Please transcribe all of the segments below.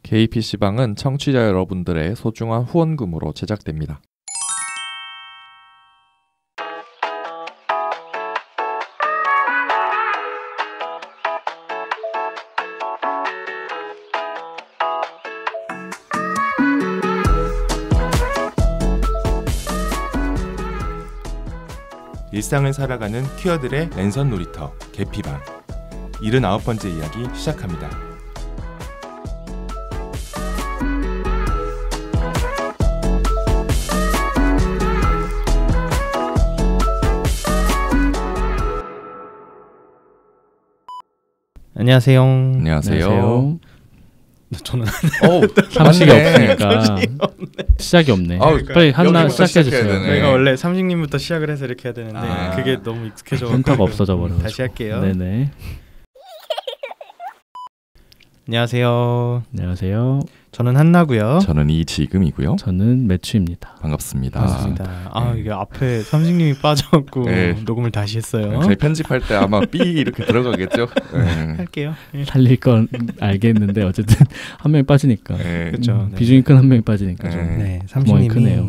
KPC방은 청취자 여러분들의 소중한 후원금으로 제작됩니다. 일상을 살아가는 퀴어들의 랜선 놀이터 개피방 79번째 이야기 시작합니다. 안녕하세요. 안녕하세요. 저는 삼식이 없으니까 시작이 없네. 빨리 한나 시작해 주세요. 저희가 원래 삼식님부터 시작을 해서 이렇게 해야 되는데 그게 너무 익숙해져 현타가 없어져 버려. 다시 할게요. 네네. 안녕하세요. 안녕하세요. 저는 한나고요. 저는 이지금이고요. 저는 매추입니다. 반갑습니다. 반갑습니다. 이게 앞에 삼식님이 빠져갖고 녹음을 다시 했어요. 저희 편집할 때 아마 삐 이렇게 들어가겠죠? 할게요. 살릴 건 알겠는데 어쨌든 한 명이 빠지니까. 그렇죠. 비중이 큰 한 명이 빠지니까 좀 삼식님이 크네요.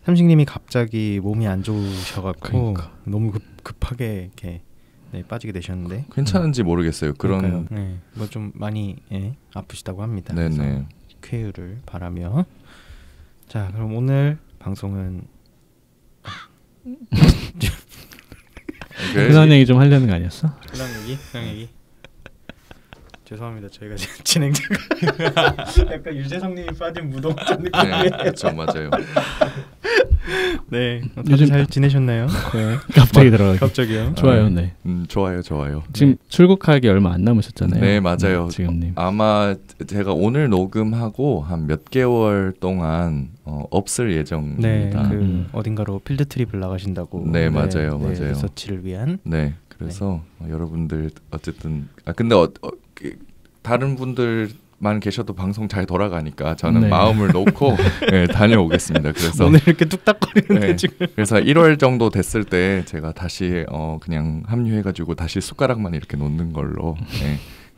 삼식님이 갑자기 몸이 안 좋으셔갖고 그러니까. 너무 급하게 이렇게 빠지게 되셨는데 괜찮은지 모르겠어요. 그런 뭐 좀 많이 아프시다고 합니다. 네네. 쾌유를 바라며 자 그럼 오늘 방송은 그런 얘기 좀 하려는 거 아니었어? 그런 얘기 죄송합니다. 저희가 진행자가 약간 유재석님이 빠진 무덤 같은 느낌이에요. 그렇죠, 맞아요. 네, 요즘 잘 지내셨나요? 네. 갑자기 들어가기. 갑자기요? 좋아요, 네. 좋아요. 지금 출국하기 얼마 안 남으셨잖아요. 네, 맞아요. 지금님. 아마 제가 오늘 녹음하고 한 몇 개월 동안 없을 예정입니다. 네, 어딘가로 필드 트립을 나가신다고. 네, 맞아요. 리서치를 위한. 네, 그래서 여러분들 어쨌든 근데 다른 분들만 계셔도 방송 잘 돌아가니까 저는 마음을 놓고 다녀오겠습니다. 그래서 오늘 이렇게 뚝딱거리는데 지금. 그래서 1월 정도 됐을 때 제가 다시 그냥 합류해가지고 다시 숟가락만 이렇게 놓는 걸로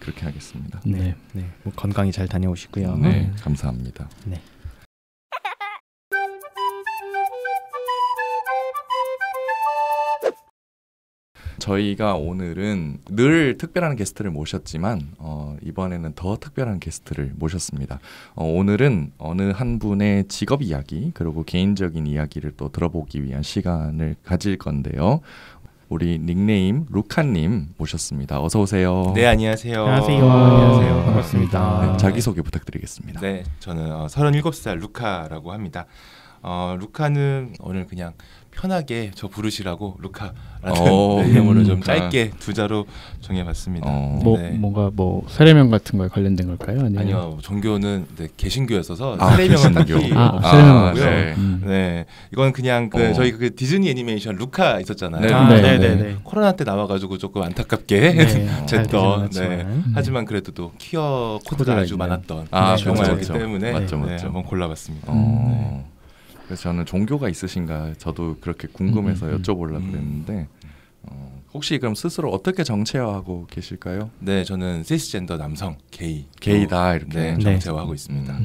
그렇게 하겠습니다. 네. 뭐 건강히 잘 다녀오시고요. 네, 감사합니다. 네. 저희가 오늘은 늘 특별한 게스트를 모셨지만 이번에는 더 특별한 게스트를 모셨습니다. 오늘은 어느 한 분의 직업 이야기 그리고 개인적인 이야기를 또 들어보기 위한 시간을 가질 건데요. 우리 닉네임 루카님 모셨습니다. 어서 오세요. 네, 안녕하세요. 안녕하세요. 반갑습니다. 네, 자기소개 부탁드리겠습니다. 네, 저는 37살 루카라고 합니다. 루카는 오늘 그냥 편하게 저 부르시라고 루카라는 이름으로 좀 짧게 두 자로 정해봤습니다. 뭔가 세례명 같은 거에 관련된 걸까요? 아니요, 종교는 개신교였어서 세례명은 딱히 없고요. 네, 이건 그냥 저희 그 디즈니 애니메이션 루카 있었잖아요. 네. 코로나 때 나와가지고 조금 안타깝게 됐던. 하지만 그래도 또 퀴어 코드가 아주 많았던 영화였기 때문에 맞죠. 한번 골라봤습니다. 그래서 저는 종교가 있으신가 저도 그렇게 궁금해서 여쭤보려고 그랬는데 혹시 그럼 스스로 어떻게 정체화하고 계실까요? 네, 저는 시스젠더 남성 게이다 이렇게 정체화하고 있습니다.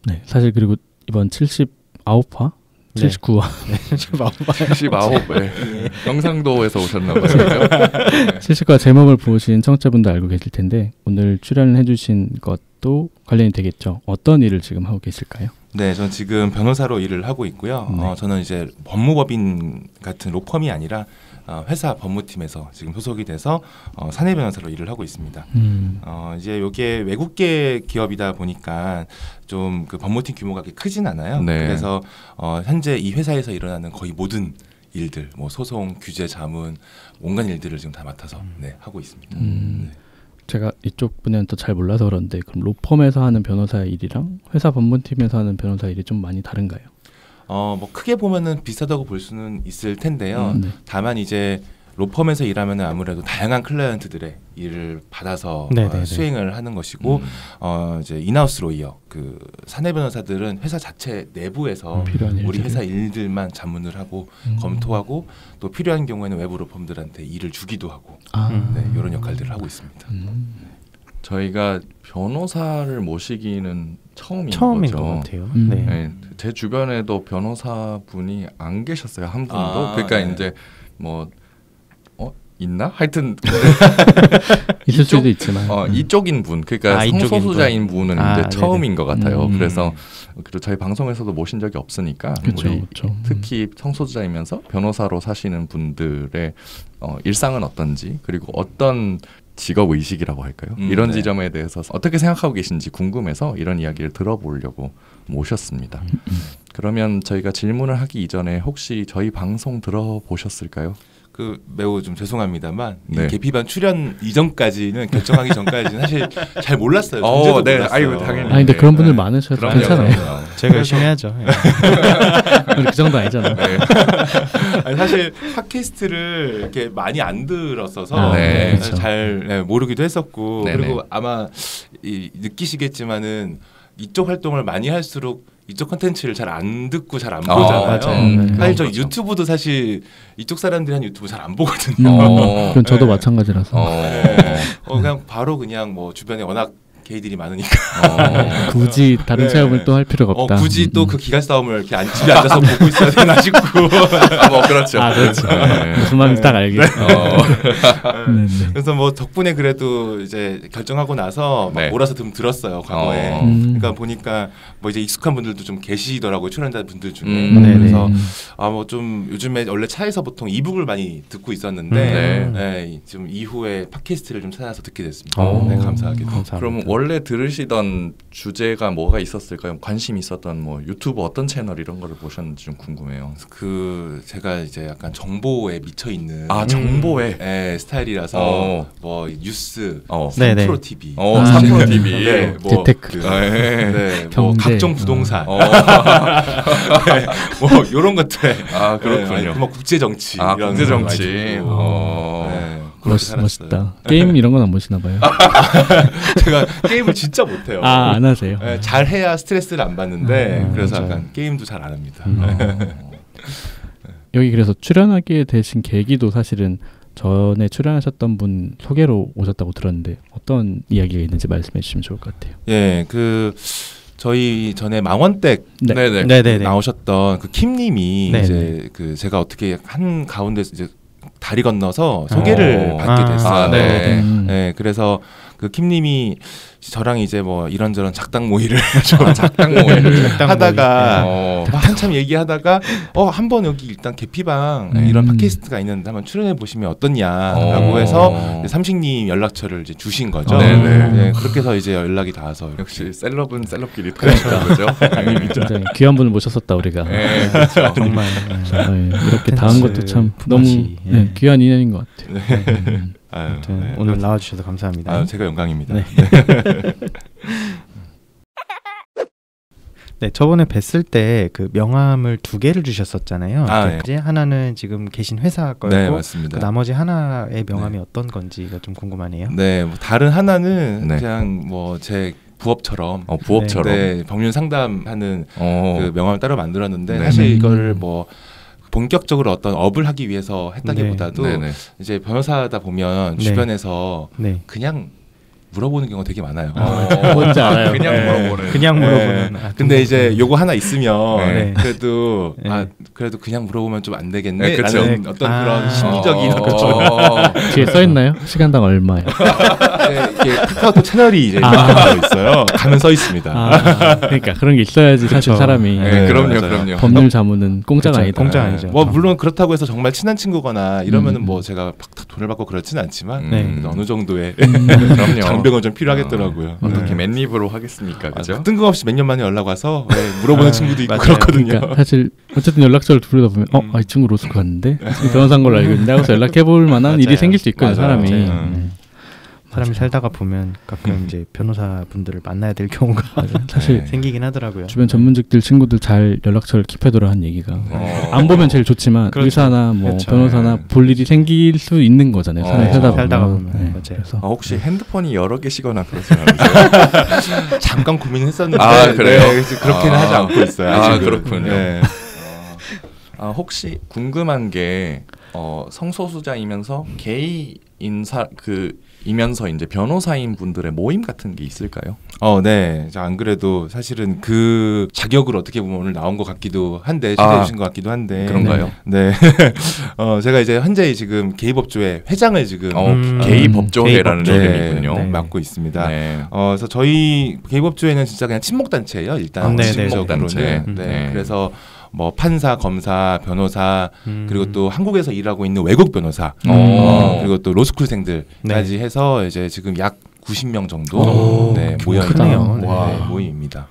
네, 사실 그리고 이번 79화? 79화 79회 경상도에서 오셨나봐요. 79화 제목을 보신 청취자분들 알고 계실 텐데 오늘 출연을 해주신 것도 관련이 되겠죠. 어떤 일을 지금 하고 계실까요? 네, 저는 지금 변호사로 일을 하고 있고요. 저는 이제 법무법인 같은 로펌이 아니라 회사 법무팀에서 지금 소속이 돼서 사내 변호사로 일을 하고 있습니다. 이제 이게 외국계 기업이다 보니까 좀 그 법무팀 규모가 그렇게 크진 않아요. 그래서 현재 이 회사에서 일어나는 거의 모든 일들, 뭐 소송, 규제, 자문, 온갖 일들을 지금 다 맡아서 하고 있습니다. 제가 이쪽 분야는 또 잘 몰라서 그런데 그럼 로펌에서 하는 변호사 일이랑 회사 법무팀에서 하는 변호사 일이 좀 많이 다른가요? 뭐 크게 보면은 비슷하다고 볼 수는 있을 텐데요. 다만 이제 로펌에서 일하면 아무래도 다양한 클라이언트들의 일을 받아서 수행을 하는 것이고 이제 인하우스 로이어 그 사내 변호사들은 회사 자체 내부에서 우리 회사 일들만 자문을 하고 검토하고 또 필요한 경우에는 외부 로펌들한테 일을 주기도 하고 이런 역할들을 하고 있습니다. 저희가 변호사를 모시기는 처음인 처음인 거죠. 것 같아요. 네. 네, 제 주변에도 변호사분이 안 계셨어요. 한 분도. 그러니까 네. 이제 뭐 있나? 하여튼 있을 수도 있지만 이쪽인 분, 그러니까 이쪽인 성소수자인 분은 이제 네네. 처음인 것 같아요. 그래서 음. 그리고 저희 방송에서도 모신 적이 없으니까 그렇죠, 우리 그렇죠. 특히 성소수자이면서 변호사로 사시는 분들의 일상은 어떤지, 그리고 어떤 직업 의식이라고 할까요? 이런 네. 지점에 대해서 어떻게 생각하고 계신지 궁금해서 이런 이야기를 들어보려고 모셨습니다. 그러면 저희가 질문을 하기 이전에 혹시 저희 방송 들어보셨을까요? 그 매우 좀 죄송합니다만 네. 이 계피반 출연 이전까지는 결정하기 전까지는 사실 잘 몰랐어요. 존재도 네. 몰랐어요. 아이고, 당연히. 근데 그런 분들 네. 많으셔도 그럼요, 괜찮아요. 그럼요. 제가 열심히 해야죠. 우리 그 정도 아니잖아요. 네. 아니, 사실 팟캐스트를 이렇게 많이 안 들었어서 네, 그렇죠. 잘 모르기도 했었고 네네. 그리고 아마 느끼시겠지만은 이쪽 활동을 많이 할수록 이쪽 컨텐츠를 잘 안 듣고 잘 안 보잖아요. 맞아요. 사실 저 그렇죠. 유튜브도 사실 이쪽 사람들이 한 유튜브 잘 안 보거든요. 그건 저도 네. 마찬가지라서 그냥 바로 그냥 뭐 주변에 워낙 게이들이 많으니까 굳이 다른 네. 체험을 또 할 필요가 없다. 굳이 또 그 기갈 싸움을 이렇게 집에 앉아서 보고 있어야 되나 싶고 뭐 그렇죠. 그렇죠. 네. 무슨 마음인지 딱 알겠어. 네. 그래서 뭐 덕분에 그래도 이제 결정하고 나서 막 네. 몰아서 좀 들었어요 과거에. 그러니까 보니까 뭐 이제 익숙한 분들도 좀 계시더라고요 출연자 분들 중에. 네네. 그래서 뭐 좀 요즘에 원래 차에서 보통 이북을 많이 듣고 있었는데 네, 좀 이후에 팟캐스트를 좀 찾아서 듣게 됐습니다. 네, 감사하게도. 그럼 원래 들으시던 주제가 뭐가 있었을까요? 관심 있었던 뭐 유튜브 어떤 채널 이런 거를 보셨는지 좀 궁금해요. 그 제가 이제 약간 정보에 미쳐 있는 정보에 스타일이라서 뭐 뉴스, 네네. 3프로 TV, 3프로 TV, 네, 뭐 재테크. 뭐 경제. 각종 부동산, 네, 뭐 이런 것들. 그렇군요. 뭐 국제 정치, 이런 국제 정치. 네, 그렇게 살았어요. 멋있다. 게임 이런 건 안 보시나 봐요. 제가 게임을 진짜 못해요. 안 하세요? 네, 잘 해야 스트레스를 안 받는데 그래서 맞아요. 약간 게임도 잘 안 합니다. 여기 그래서 출연하게 되신 계기도 사실은 전에 출연하셨던 분 소개로 오셨다고 들었는데 어떤 이야기가 있는지 말씀해 주시면 좋을 것 같아요. 예, 그 저희 전에 망원댁 네네. 네네네. 나오셨던 그 킴님이 네네. 이제 그 제가 어떻게 한 가운데서 이제 다리 건너서 소개를 받게 됐어요. 네. 네, 그래서 그 킴님이 저랑 이제 뭐 이런저런 작당 모의를 좀 작당 모임 하다가 모의. 한참 얘기하다가 한번 여기 일단 계피방 이런 팟캐스트가 있는데 한번 출연해 보시면 어떻냐라고 해서 삼식님 연락처를 이제 주신 거죠. 네네. 네, 그렇게 해서 이제 연락이 닿아서 역시 셀럽은 셀럽끼리 통하는 거죠. 굉장히 귀한 분을 모셨었다 우리가. 네, 그렇죠. 정말 이렇게 닿은 것도 참 너무 예. 귀한 인연인 것 같아요. 아무튼 네. 오늘 나와주셔서 감사합니다. 제가 영광입니다. 네. 네, 저번에 뵀을 때 그 명함을 2개를 주셨었잖아요. 네. 하나는 지금 계신 회사 거였고 네, 맞습니다. 그 나머지 하나의 명함이 어떤 건지가 좀 궁금하네요. 네, 뭐 다른 하나는 네. 그냥 뭐 제 부업처럼 부업처럼. 네, 법률 상담하는 그 명함을 따로 만들었는데 네. 사실 이걸 뭐 본격적으로 어떤 업을 하기 위해서 했다기보다도 네네. 이제 변호사다 보면 네. 주변에서 네. 그냥 물어보는 경우가 되게 많아요. 뭔지 알아요. 그냥 네. 물어보는. 그냥 물어보는. 네. 근데 이제 요거 하나 있으면 네. 그래도 네. 그래도 그냥 물어보면 좀 안 되겠네. 네, 그쵸. 라는 어떤 그런 심리적인 뒤에 써 있나요? 시간당 얼마요? 이게 카카오톡 채널이 이제 되어 있어요. 가면 써 있습니다. 그러니까 그런 게 있어야지 사실 그쵸. 사람이 네, 그럼요, 맞아요. 그럼요. 법률 자문은 공짜가 아니다. 공짜 아니죠. 뭐 물론 그렇다고 해서 정말 친한 친구거나 이러면은 음. 뭐 제가 팍 돈을 받고 그렇진 않지만 네. 그래도 어느 정도의 그럼요. 장벽은 좀 필요하겠더라고요. 어떻게 네. 맨입으로 하겠습니까, 그죠? 뜬금없이 몇 년 만에 연락 와서 물어보는 친구도 있고 맞아요. 그렇거든요. 그러니까 사실 어쨌든 연락처를 부르다 보면 이 친구 로스쿨 갔는데 변호사인 걸로 알고 있는데 하고서 연락해볼 만한 맞아요. 일이 생길 수 있거든요. 맞아요. 사람이. 맞아요. 네. 사람이 살다가 보면 가끔 이제 변호사 분들을 만나야 될 경우가 사실 생기긴 하더라고요. 주변 전문직들 친구들 잘 연락처를 킵해두라 한 얘기가 안 보면 제일 좋지만 그렇죠. 의사나 뭐 그렇죠. 변호사나 볼 일이 생길 수 있는 거잖아요. 사람이 살다가 보면. 네. 맞아요. 그래서 혹시 핸드폰이 여러 개시거나 그러지 않으세요? 잠깐 고민했었는데 그래요? 그렇게는 하지 않고 있어요. 아직은. 그렇군요. 네. 혹시 궁금한 게 성소수자이면서 게이 인사 이면서 이제 변호사인 분들의 모임 같은 게 있을까요? 네. 안 그래도 사실은 그 자격으로 어떻게 보면 오늘 나온 것 같기도 한데 초대해 주신 것 같기도 한데 그런가요? 네. 제가 이제 현재 지금 게이법조회 회장을 지금 게이법조회라는 이름이군요. 네, 맡고 있습니다. 네. 그래서 저희 게이법조회는 진짜 그냥 친목 단체예요. 일단 친목 단체. 네. 그래서 뭐 판사, 검사, 변호사 그리고 또 한국에서 일하고 있는 외국 변호사 그리고 또 로스쿨생들까지 해서 이제 지금 약 90명 정도 모여 있는 모임입니다.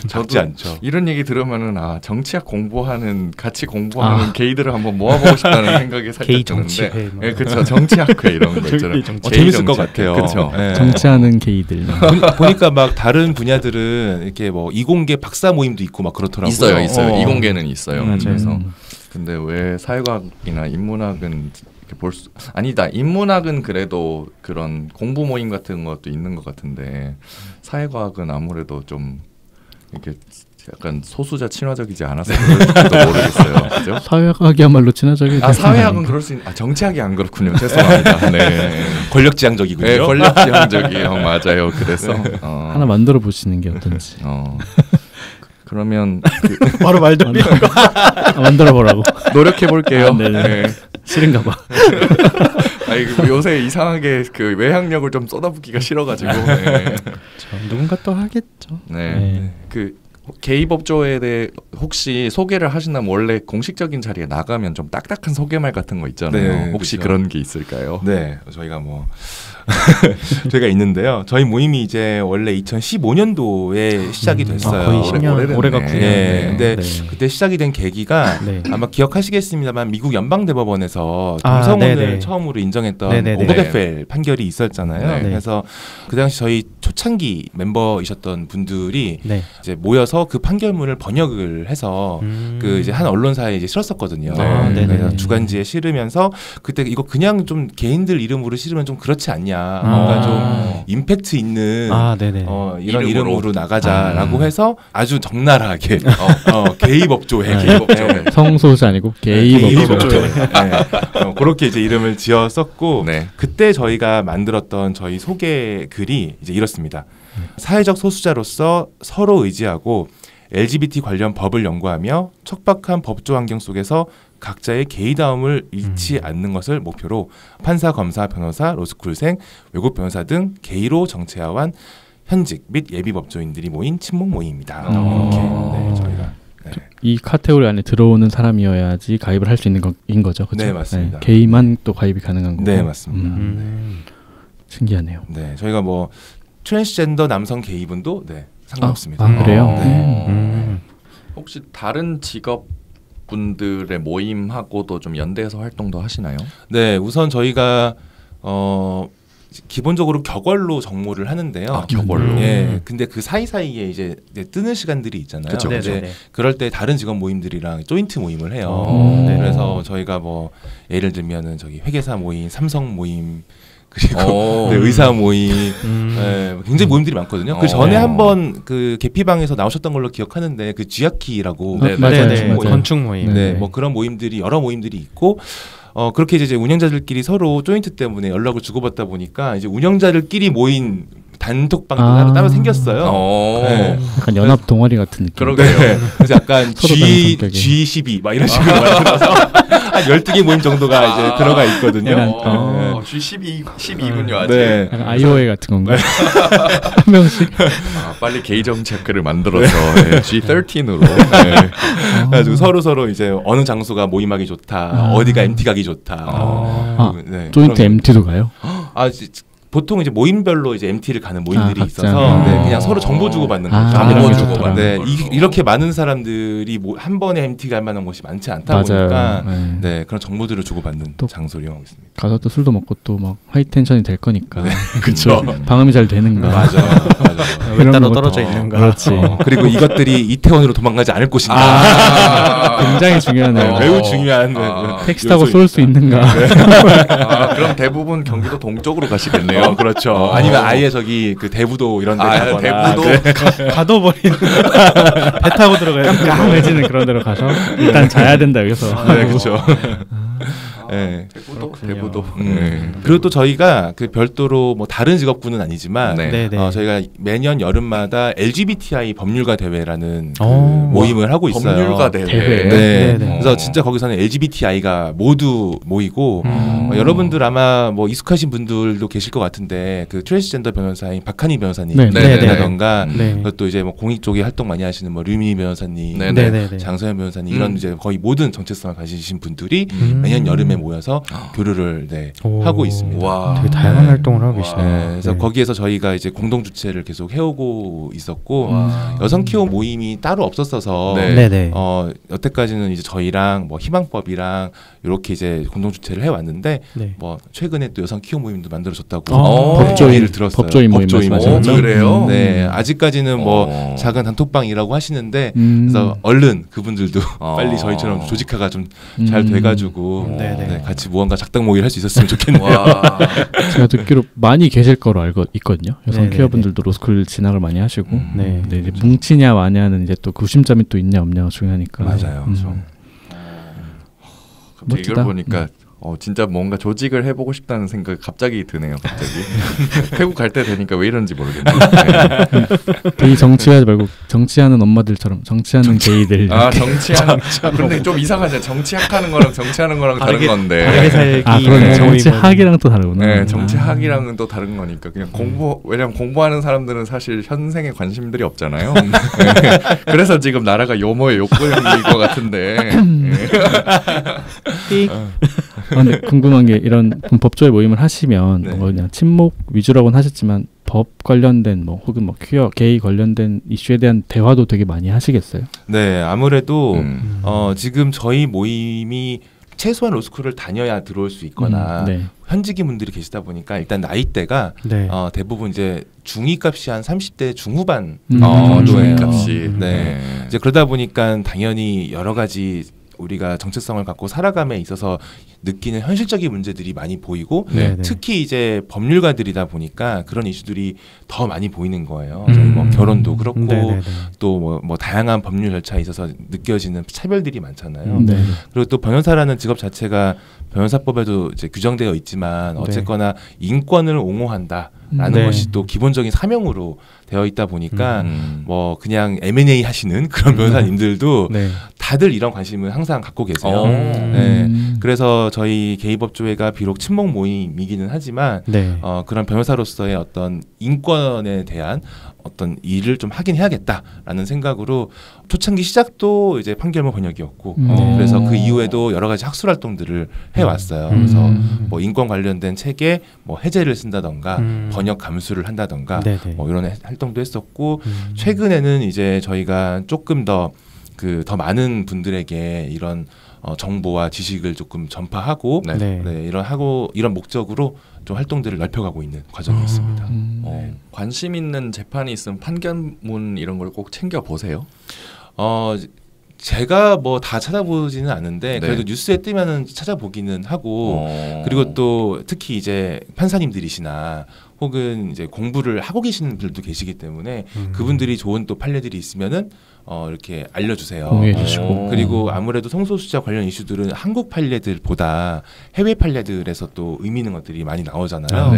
적지 않죠. 이런 얘기 들으면은 정치학 같이 공부하는 게이들을 한번 모아보고 싶다는 생각이 살짝 게이 드는데, 정치회 네, 그렇죠. 정치학회 이런 거 있잖아요. 재밌을 것 같아요. 그렇죠. 네. 정치하는 게이들. 보니까 막 다른 분야들은 이렇게 뭐 이공계 박사 모임도 있고 막 그렇더라고요. 있어요. 이공계는 있어요. 그래서 음. 근데 왜 사회과학이나 인문학은 아니다. 인문학은 그래도 그런 공부 모임 같은 것도 있는 것 같은데 사회과학은 아무래도 좀 이렇게 약간 소수자 친화적이지 않아서 그럴지도 모르겠어요. 그죠? 사회학이야말로 친화적이. 사회학은 그럴 수 있는. 정치학이 안 그렇군요. 죄송합니다. 네. 권력지향적이군요. 네, 권력지향적이에요. 맞아요. 그래서 하나 만들어 보시는 게 어떤지. 그러면 바로 말 돌리는 거. 만들어 보라고. 노력해 볼게요. 네. 싫은가 봐. 요새 이상하게 그 외향력을 좀 쏟아붓기가 싫어가지고. 네. 누군가 또 하겠죠. 네. 그 게이법조에 대해 혹시 소개를 하신다면 원래 공식적인 자리에 나가면 좀 딱딱한 소개말 같은 거 있잖아요. 네, 혹시 그렇죠. 그런 게 있을까요? 네, 저희가 저희가 있는데요. 저희 모임이 이제 원래 2015년도에 시작이 됐어요. 거의 10년 오래 갔군요. 네. 근데 그때 시작이 된 계기가 아마 기억하시겠습니다만 미국 연방대법원에서 동성혼을 처음으로 인정했던 오버게펠 판결이 있었잖아요. 그래서 그 당시 저희 초창기 멤버이셨던 분들이 이제 모여서 그 판결문을 번역을 해서 그 이제 한 언론사에 이제 실었었거든요. 그래서 주간지에 실으면서 그때 이거 그냥 좀 개인들 이름으로 실으면 좀 그렇지 않냐. 뭔가 좀 임팩트 있는 이런 이름으로 나가자라고 해서 아주 적나라하게 게이법조회, 성소자 아니고 게이법조회. 그렇게 이제 이름을 지었었고 그때 저희가 만들었던 저희 소개 글이 이제 이렇습니다. 사회적 소수자로서 서로 의지하고 LGBT 관련 법을 연구하며 척박한 법조 환경 속에서 각자의 게이다움을 잃지 않는 것을 목표로 판사, 검사, 변호사, 로스쿨생, 외국 변호사 등 게이로 정체화한 현직 및 예비 법조인들이 모인 친목 모임입니다. 이렇게 저희가 이 카테고리 안에 들어오는 사람이어야지 가입을 할 수 있는 인 거죠, 그렇죠? 네, 맞습니다. 게이만 또 가입이 가능한 거고. 네, 맞습니다. 신기하네요. 네, 저희가 뭐 트랜스젠더 남성 게이분도 상관없습니다. 그래요? 혹시 다른 직업 분들의 모임하고도 좀 연대해서 활동도 하시나요? 네, 우선 저희가 기본적으로 격월로 정모를 하는데요. 격월로. 예. 근데 그 사이사이에 이제 뜨는 시간들이 있잖아요. 그쵸. 그럴 때 다른 직업 모임들이랑 조인트 모임을 해요. 그래서 저희가 뭐 예를 들면은 저기 회계사 모임, 삼성 모임 그리고 의사 모임, 굉장히 모임들이 많거든요. 그 전에 한번 그 계피방에서 나오셨던 걸로 기억하는데 그 쥐야키라고 건축 모임, 뭐 그런 모임들이 여러 모임들이 있고. 그렇게 이제 운영자들끼리 서로 조인트 때문에 연락을 주고받다 보니까 이제 운영자들끼리 모인 단톡방도 따로 생겼어요. 약간 연합 동아리 같은 느낌. 그러게요. 그래서 약간 G12 막 이런 식으로 만들어서 한 12개 모임 정도가 이제 들어가 있거든요. G12군요 아직. 네. 약간 IOA 같은 건가? 한 명씩. 빨리 게이 정책을 만들어서 G13으로. 그래가지고 서로 이제 어느 장소가 모임하기 좋다, 어디가 MT 가기 좋다. 조인트 MT도 가요? 보통 이제 모임별로 이제 MT를 가는 모임들이 있어서 그냥 서로 정보 주고 받는 거죠. 정보 주고 받는. 이렇게 많은 사람들이 한 번에 MT 갈 만한 곳이 많지 않다 보니까 그런 정보들을 주고 받는 장소를 이용하고 있습니다. 가서 또 술도 먹고 또 막 하이 텐션이 될 거니까. 그렇죠. 방음이 잘 되는가. 맞아. 왜 따로 떨어져 있는가. 그렇지. 그리고 이것들이 이태원으로 도망가지 않을 곳인가. 굉장히 중요하네요. 매우 중요한. 택시 타고 쏠 수 있는가. 그럼 대부분 경기도 동쪽으로 가시겠네요. 그렇죠. 아니면 아예 저기 그 대부도 이런 데 가거나. 대부도 가둬버리는 배 타고 들어가야 깜깜해지는 그런 데로 가서 일단 자야 된다 여기서. 네, 그렇죠. 네. 대부도. 그리고 또 저희가 그 별도로 뭐 다른 직업군은 아니지만 저희가 매년 여름마다 LGBTI 법률가 대회라는 그 모임을 하고 있어요. 법률가 대회. 네. 그래서 진짜 거기서는 LGBTI가 모두 모이고 여러분들 아마 뭐 익숙하신 분들도 계실 것 같은데 그 트랜스젠더 변호사인 박한희 변호사님이라던가 또 이제 뭐 공익 쪽에 활동 많이 하시는 뭐 류미 변호사님, 장서연 변호사님 이런 이제 거의 모든 정체성을 가지신 분들이 매년 여름에 모여서 교류를 하고 있습니다. 와, 되게 다양한 활동을 하고 계시네요. 그래서 거기에서 저희가 이제 공동 주최를 계속 해오고 있었고 여성 키워 모임이 따로 없었어서 여태까지는 이제 저희랑 뭐 희망법이랑 이렇게 이제 공동 주최를 해왔는데 뭐 최근에 또 여성 키워 모임도 만들어졌다고 법조인을 들었어요. 법조인 모임 말씀하시죠? 그래요? 네, 아직까지는 뭐 작은 단톡방이라고 하시는데 그래서 얼른 그분들도 빨리 저희처럼 조직화가 좀 잘 돼가지고 같이 무언가 작당 모의를 할 수 있었으면 좋겠네요. 제가 듣기로 많이 계실 거로 알고 있거든요. 여성 키워분들도 로스쿨 진학을 많이 하시고 이제 뭉치냐 마냐는 이제 또 구심점이 또 있냐 없냐가 중요하니까. 맞아요. 갑자기 이걸 보니까 진짜 뭔가 조직을 해보고 싶다는 생각이 갑자기 드네요. 갑자기 태국 갈 때 되니까 왜 이런지 모르겠네요. 게이 정치하지 말고 정치하는 엄마들처럼 정치하는 게이들. 정치하는. 근데 좀 이상하죠. 정치학하는 거랑 정치하는 거랑 다른 건데. 그러네. 정치학이랑 또 다르구나. 네, 정치학이랑은 또 다른 거니까 그냥 왜냐면 공부하는 사람들은 사실 현생에 관심들이 없잖아요. 그래서 지금 나라가 요모의 욕구형인 것 같은데. 근데 궁금한 게 이런 법조의 모임을 하시면 뭐 그냥 친목 위주라고는 하셨지만 법 관련된 뭐 혹은 뭐 퀴어, 게이 관련된 이슈에 대한 대화도 되게 많이 하시겠어요? 네, 아무래도 지금 저희 모임이 최소한 로스쿨을 다녀야 들어올 수 있거나 현직인 분들이 계시다 보니까 일단 나이대가 대부분 이제 중위값이 한 30대 중후반 정도예요. 이제 그러다 보니까 당연히 여러 가지 우리가 정체성을 갖고 살아감에 있어서 느끼는 현실적인 문제들이 많이 보이고 특히 이제 법률가들이다 보니까 그런 이슈들이 더 많이 보이는 거예요. 저희 뭐 결혼도 그렇고 또 뭐 다양한 법률 절차에 있어서 느껴지는 차별들이 많잖아요. 그리고 또 변호사라는 직업 자체가 변호사법에도 이제 규정되어 있지만 어쨌거나 인권을 옹호한다라는 것이 또 기본적인 사명으로 되어 있다 보니까 뭐 그냥 M&A 하시는 그런 변호사님들도 다들 이런 관심을 항상 갖고 계세요. 그래서 저희 게이법조회가 비록 친목 모임이기는 하지만 그런 변호사로서의 어떤 인권에 대한 어떤 일을 좀 하긴 해야겠다라는 생각으로 초창기 시작도 이제 판결문 번역이었고 그래서 그 이후에도 여러 가지 학술 활동들을 해왔어요. 그래서 뭐 인권 관련된 책에 뭐 해제를 쓴다던가 번역 감수를 한다던가 뭐 이런 활동도 했었고 최근에는 이제 저희가 조금 더 많은 분들에게 이런 정보와 지식을 조금 전파하고 이런 목적으로 좀 활동들을 넓혀가고 있는 과정이 있습니다. 관심 있는 재판이 있으면 판결문 이런 걸 꼭 챙겨 보세요. 제가 뭐 다 찾아보지는 않은데 그래도 뉴스에 뜨면은 찾아보기는 하고 그리고 또 특히 이제 판사님들이시나 혹은 이제 공부를 하고 계시는 분들도 계시기 때문에 그분들이 좋은 또 판례들이 있으면은 이렇게 알려주세요. 공유해주시고 그리고 아무래도 성소수자 관련 이슈들은 한국 판례들보다 해외 판례들에서 또 의미 있는 것들이 많이 나오잖아요.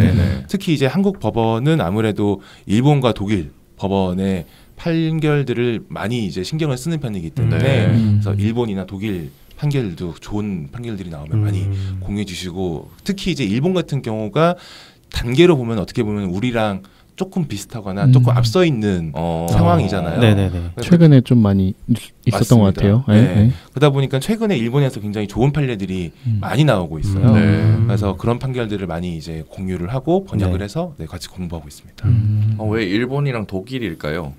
특히 이제 한국 법원은 아무래도 일본과 독일 법원의 판결들을 많이 이제 신경을 쓰는 편이기 때문에 그래서 일본이나 독일 판결도 좋은 판결들이 나오면 많이 공유해 주시고 특히 이제 일본 같은 경우가 단계로 보면 어떻게 보면 우리랑 조금 비슷하거나 조금 앞서 있는 상황이잖아요. 최근에 좀 많이 있었던 것 같아요. 그러다 보니까 최근에 일본에서 굉장히 좋은 판례들이 많이 나오고 있어요. 그래서 그런 판결들을 많이 이제 공유를 하고 번역을 해서 같이 공부하고 있습니다. 왜 일본이랑 독일일까요?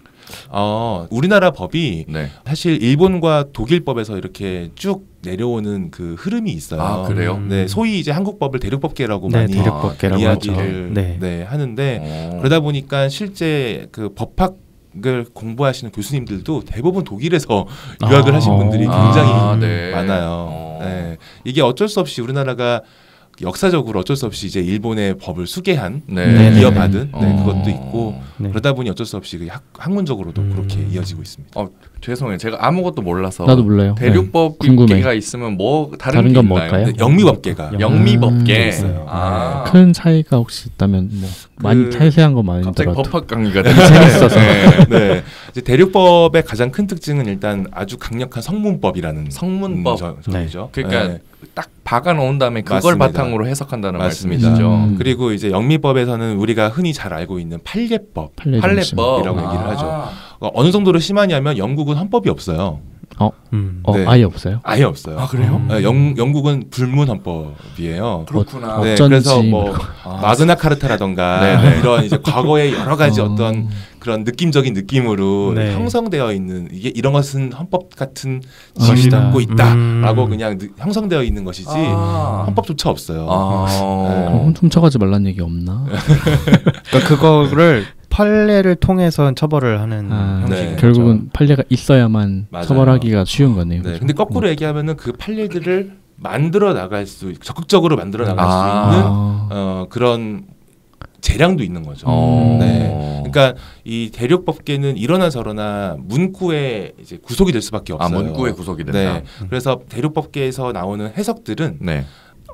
우리나라 법이 사실 일본과 독일법에서 이렇게 쭉 내려오는 그 흐름이 있어요. 그래요? 소위 이제 한국법을 대륙법계라고 많이 이야기를 하는데 그러다 보니까 실제 그 법학을 공부하시는 교수님들도 대부분 독일에서 유학을 하신 분들이 굉장히 많아요. 이게 어쩔 수 없이 우리나라가 역사적으로 어쩔 수 없이 이제 일본의 법을 수개한 네. 이어받은 그것도 있고 네. 그러다 보니 어쩔 수 없이 학문적으로도 그렇게 이어지고 있습니다. 죄송해요. 제가 아무것도 몰라서 나도 몰라요. 대륙법계가 있으면 뭐 다른 게 건 있나요? 뭘까요? 영미법계가 영미법계 있어요. 큰 차이가 혹시 있다면 뭐 많이 세세한 거 많이 갑자기 들어도 법학 강의가 재밌어서. 네. 이제 대륙법의 가장 큰 특징은 일단 아주 강력한 성문법이라는 성문법. 정의죠. 그러니까 딱 박아 놓은 다음에 그걸 맞습니다. 바탕으로 해석한다는 맞습니다. 말씀이시죠. 그리고 이제 영미법에서는 우리가 흔히 잘 알고 있는 판례법, 판례법이라고 얘기를 하죠. 어느 정도로 심하냐면 영국은 헌법이 없어요. 네. 아예 없어요? 아예 없어요. 아 그래요? 영국은 불문 헌법이에요. 그렇구나. 네, 어쩐지 그래서 뭐 마그나 카르타라던가 이런 이제 과거의 여러 가지 어떤 그런 느낌적인 느낌으로 네. 형성되어 있는 이게 이런 것은 헌법 같은 지위를 갖고 있다라고 그냥 형성되어 있는 것이지 헌법조차 없어요. 그럼 훔쳐가지 말란 얘기 없나? 그러니까 그거를 판례를 통해서 처벌을 하는 형식이죠. 결국은 판례가 있어야만 맞아요. 처벌하기가 쉬운 거네요. 네, 근데 거꾸로 얘기하면은 그 판례들을 만들어 나갈 수 적극적으로 만들어 나갈 수 있는 그런 재량도 있는 거죠. 네, 그러니까 이 대륙법계는 이러나 저러나 문구에 이제 구속이 될 수밖에 없어요. 문구에 구속이 된다. 네, 그래서 대륙법계에서 나오는 해석들은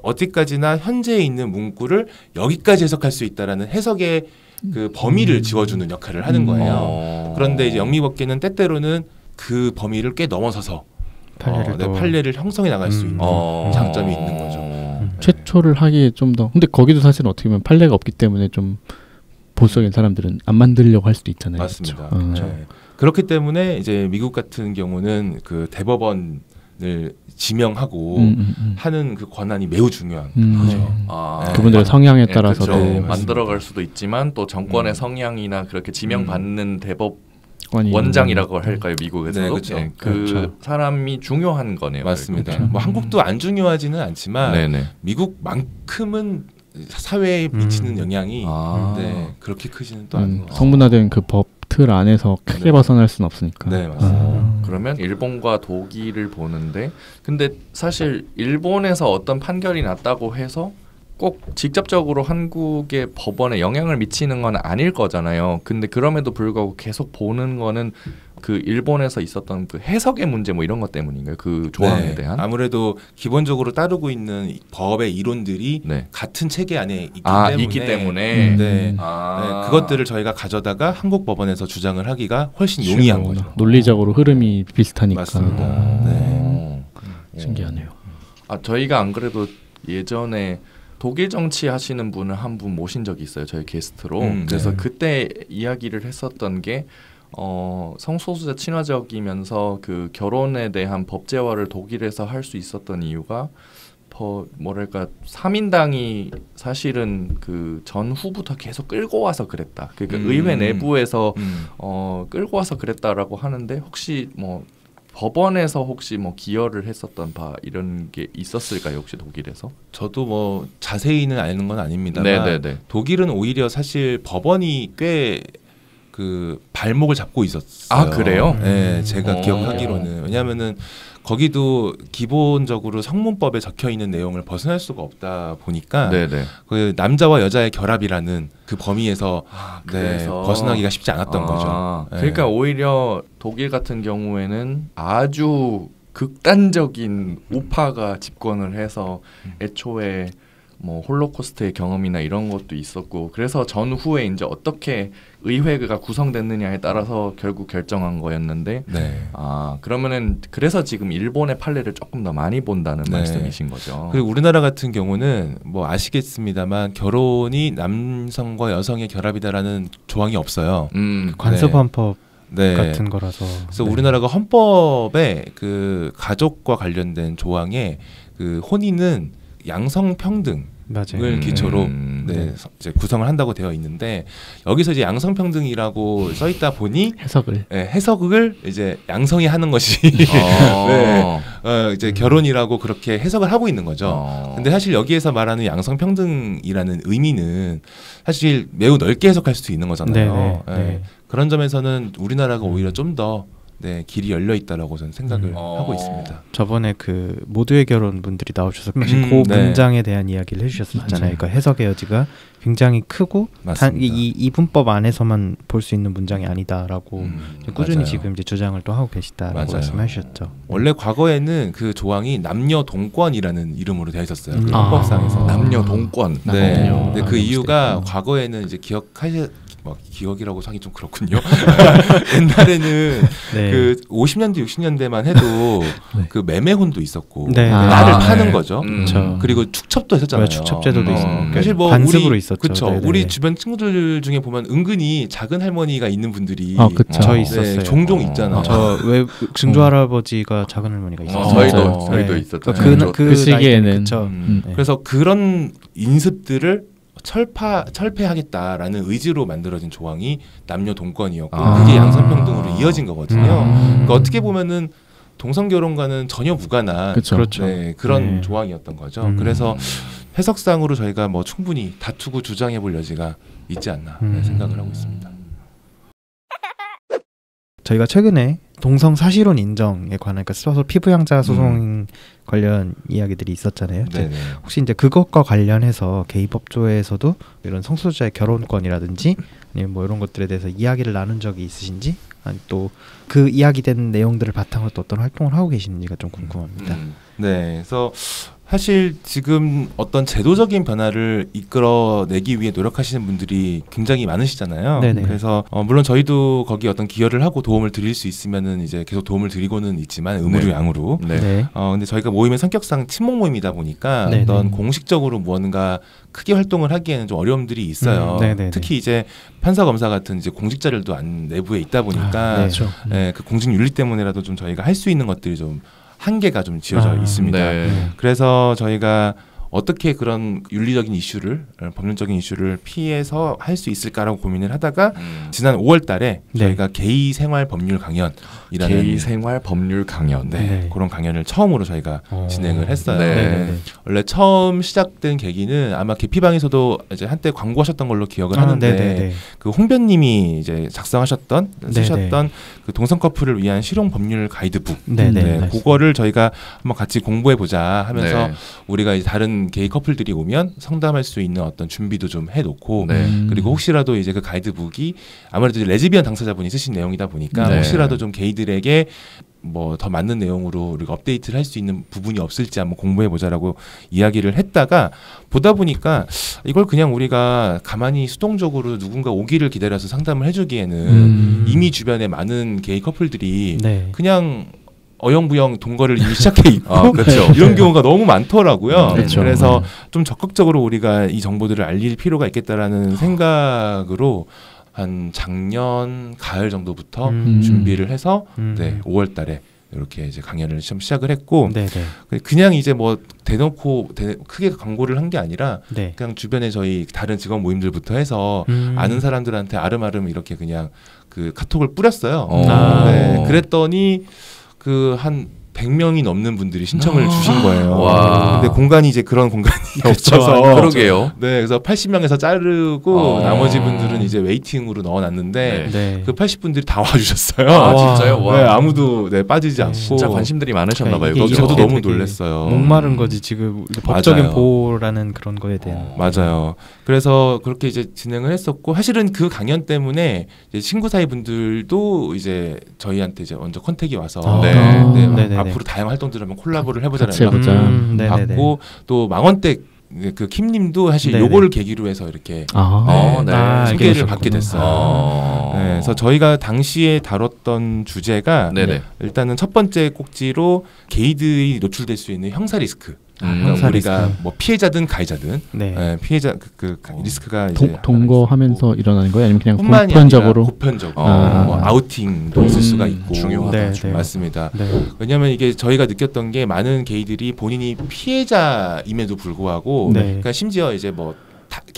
어디까지나 현재에 있는 문구를 여기까지 해석할 수 있다라는 해석의 그 범위를 지워주는 역할을 하는 거예요. 그런데 이제 영미법계는 때때로는 그 범위를 꽤 넘어서서 판례를 형성해 나갈 수 있는 장점이 있는 거죠. 최초를 하기에 좀 더. 근데 거기도 사실은 어떻게 보면 판례가 없기 때문에 좀 보수적인 사람들은 안 만들려고 할 수도 있잖아요. 맞습니다. 그렇죠? 네. 그렇기 때문에 이제 미국 같은 경우는 그 대법원을 지명하고 하는 그 권한이 매우 중요한 거죠. 그분들의 성향에 따라서 만들어갈 수도 있지만 또 정권의 성향이나 그렇게 지명받는 원장이라고 할까요, 미국에서도? 네, 그렇죠. 그 사람이 중요한 거네요. 맞습니다. 그렇죠. 뭐 한국도 안 중요하지는 않지만 미국만큼은 사회에 미치는 영향이 그렇게 크지는 또 않은 것 같아요. 성문화된 그 법 틀 안에서 크게 벗어날 수는 없으니까. 네, 맞습니다. 그러면 일본과 독일을 보는데 근데 사실 일본에서 어떤 판결이 났다고 해서 꼭 직접적으로 한국의 법원에 영향을 미치는 건 아닐 거잖아요. 근데 그럼에도 불구하고 계속 보는 거는 그 일본에서 있었던 그 해석의 문제 뭐 이런 것 때문인가요? 그 조항에 대한? 아무래도 기본적으로 따르고 있는 법의 이론들이 같은 체계 안에 있기 때문에 그것들을 저희가 가져다가 한국 법원에서 주장을 하기가 훨씬 용이한 거죠. 논리적으로 흐름이 비슷하니까. 맞습니다. 신기하네요. 저희가 안 그래도 예전에 독일 정치 하시는 분을 한 분 모신 적이 있어요. 저희 게스트로. 그래서 그때 이야기를 했었던 게 성소수자 친화적이면서 그 결혼에 대한 법제화를 독일에서 할 수 있었던 이유가 뭐랄까 3인당이 사실은 그 전후부터 계속 끌고 와서 그랬다. 그러니까 의회 내부에서 끌고 와서 그랬다라고 하는데 혹시 뭐 법원에서 혹시 뭐 기여를 했었던 바 이런 게 있었을까요? 혹시 독일에서? 저도 뭐 자세히는 아는 건 아닙니다만 독일은 오히려 사실 법원이 꽤 그 발목을 잡고 있었어요. 그래요? 네, 제가 기억하기로는. 왜냐하면은 거기도 기본적으로 성문법에 적혀 있는 내용을 벗어날 수가 없다 보니까 그 남자와 여자의 결합이라는 그 범위에서 벗어나기가 쉽지 않았던 거죠. 그러니까 오히려 독일 같은 경우에는 아주 극단적인 우파가 집권을 해서 애초에 뭐 홀로코스트의 경험이나 이런 것도 있었고 그래서 전후에 이제 어떻게 의회가 구성됐느냐에 따라서 결국 결정한 거였는데 그러면은 그래서 지금 일본의 판례를 조금 더 많이 본다는 말씀이신 거죠. 그리고 우리나라 같은 경우는 뭐 아시겠습니다만 결혼이 남성과 여성의 결합이다라는 조항이 없어요. 관습헌법 같은 거라서. 그래서 우리나라가 헌법에 그 가족과 관련된 조항에 그 혼인은 양성평등을 기초로 이제 구성을 한다고 되어 있는데 여기서 이제 양성평등이라고 써 있다 보니 해석을 이제 양성이 하는 것이 이제 결혼이라고 그렇게 해석을 하고 있는 거죠. 근데 사실 여기에서 말하는 양성평등이라는 의미는 사실 매우 넓게 해석할 수 있는 거잖아요. 그런 점에서는 우리나라가 오히려 좀 더 네, 길이 열려 있다라고 저는 생각을 하고 있습니다. 저번에 그 모두의 결혼 분들이 나오셔서 그 네. 문장에 대한 이야기를 해주셨었잖아요. 그러니까 해석의 여지가 굉장히 크고 이 문법 안에서만 볼 수 있는 문장이 아니다라고 꾸준히 맞아요. 지금 이제 주장을 또 하고 계시다라고 말씀하셨죠. 원래 과거에는 그 조항이 남녀 동권이라는 이름으로 되어 있었어요. 그 헌법상에서 남녀 동권. 네. 근데 그 이유가 과거에는 이제 기억이라고 하기 좀 그렇군요. 옛날에는 네. 그 50년대 60년대만 해도 그 매매혼도 있었고 네. 딸을 파는 거죠. 그리고 축첩도 했었잖아요. 축첩제도도 있었고 사실 뭐 관습으로 있었죠. 그렇죠. 우리 주변 친구들 중에 보면 은근히 작은 할머니가 있는 분들이 저 있었어요. 종종 있잖아요. 저 왜 증조 할아버지가 작은 할머니가 있었어요. 저희도 있었죠. 그 시기에는 그래서 그런 인습들을 철폐하겠다라는 의지로 만들어진 조항이 남녀 동권이었고 그게 양성평등으로 이어진 거거든요. 그러니까 어떻게 보면은 동성 결혼과는 전혀 무관한 그런 조항이었던 거죠. 그래서 해석상으로 저희가 뭐 충분히 다투고 주장해 볼 여지가 있지 않나 생각을 하고 있습니다. 저희가 최근에 동성 사실혼 인정에 관한 서로 피부양자 소송 관련 이야기들이 있었잖아요. 혹시 이제 그것과 관련해서 게이법조에서도 이런 성소수자의 결혼권이라든지 아니면 뭐 이런 것들에 대해서 이야기를 나눈 적이 있으신지, 아니 또 그 이야기된 내용들을 바탕으로 또 어떤 활동을 하고 계시는지가 좀 궁금합니다. 네, 그래서 사실 지금 어떤 제도적인 변화를 이끌어내기 위해 노력하시는 분들이 굉장히 많으시잖아요. 네네. 그래서 물론 저희도 거기 어떤 기여를 하고 도움을 드릴 수 있으면은 이제 계속 도움을 드리고는 있지만 의무로 양으로. 근데 저희가 모임의 성격상 친목 모임이다 보니까 어떤 공식적으로 무언가 크게 활동을 하기에는 좀 어려움들이 있어요. 특히 이제 판사 검사 같은 이제 공직 자료도 내부에 있다 보니까 그 공직 윤리 때문에라도 좀 저희가 할 수 있는 것들이 좀 한계가 좀 지어져 있습니다. 그래서 저희가 어떻게 그런 윤리적인 이슈를, 법률적인 이슈를 피해서 할 수 있을까라고 고민을 하다가 지난 5월 달에 저희가 게이 생활 법률 강연이라는 게이 생활 법률 강연 그런 강연을 처음으로 저희가 진행을 했어요. 원래 처음 시작된 계기는 아마 개피방에서도 이제 한때 광고하셨던 걸로 기억을 하는데 그 홍변님이 이제 작성하셨던 쓰셨던 그 동성 커플을 위한 실용 법률 가이드북 그거를 저희가 한번 같이 공부해 보자 하면서 우리가 이제 다른 게이 커플들이 오면 상담할 수 있는 어떤 준비도 좀 해놓고 그리고 혹시라도 이제 그 가이드북이 아무래도 이제 레즈비언 당사자분이 쓰신 내용이다 보니까 혹시라도 좀 게이들에게 뭐 더 맞는 내용으로 우리가 업데이트를 할 수 있는 부분이 없을지 한번 공부해보자라고 이야기를 했다가 보다 보니까 이걸 그냥 우리가 가만히 수동적으로 누군가 오기를 기다려서 상담을 해주기에는 이미 주변에 많은 게이 커플들이 그냥 어영부영 동거를 이미 시작해 있고 이런 경우가 너무 많더라고요. 그래서 좀 적극적으로 우리가 이 정보들을 알릴 필요가 있겠다라는 생각으로 한 작년 가을 정도부터 준비를 해서 5월 달에 이렇게 이제 강연을 좀 시작을 했고 그냥 이제 뭐 대놓고 크게 광고를 한 게 아니라 그냥 주변에 저희 다른 직원 모임들부터 해서 아는 사람들한테 아름아름 이렇게 그냥 그 카톡을 뿌렸어요. 그랬더니 그 한 100명이 넘는 분들이 신청을 주신 거예요. 근데 공간이 이제 그런 공간이 없어서 그러게요. 그래서 80명에서 자르고 나머지 분들은 이제 웨이팅으로 넣어놨는데 그 80분들이 다 와주셨어요. 진짜요? 아무도 빠지지 않고 진짜 관심들이 많으셨나 봐요. 저도 너무 놀랐어요. 목마른 거지 지금 법적인 보호라는 그런 거에 대한. 맞아요. 그래서 그렇게 이제 진행을 했었고 사실은 그 강연 때문에 이제 친구 사이 분들도 이제 저희한테 이제 먼저 컨택이 와서 앞으로 다양한 활동들을 한번 콜라보를 해보자는 연락 받고 또 망원댁 그 킴님도 사실 요거를 계기로 해서 이렇게 소개를 받게 됐어요. 그래서 저희가 당시에 다뤘던 주제가 일단은 첫 번째 꼭지로 게이들이 노출될 수 있는 형사 리스크. 우리가 리스크. 뭐 피해자든 가해자든 피해자 그 리스크가 이제 동거하면서 일어나는 거예요? 아니면 그냥 보편적으로 뭐 아우팅도 있을 수가 있고 중요하다. 맞습니다. 왜냐하면 이게 저희가 느꼈던 게 많은 게이들이 본인이 피해자임에도 불구하고 그러니까 심지어 이제 뭐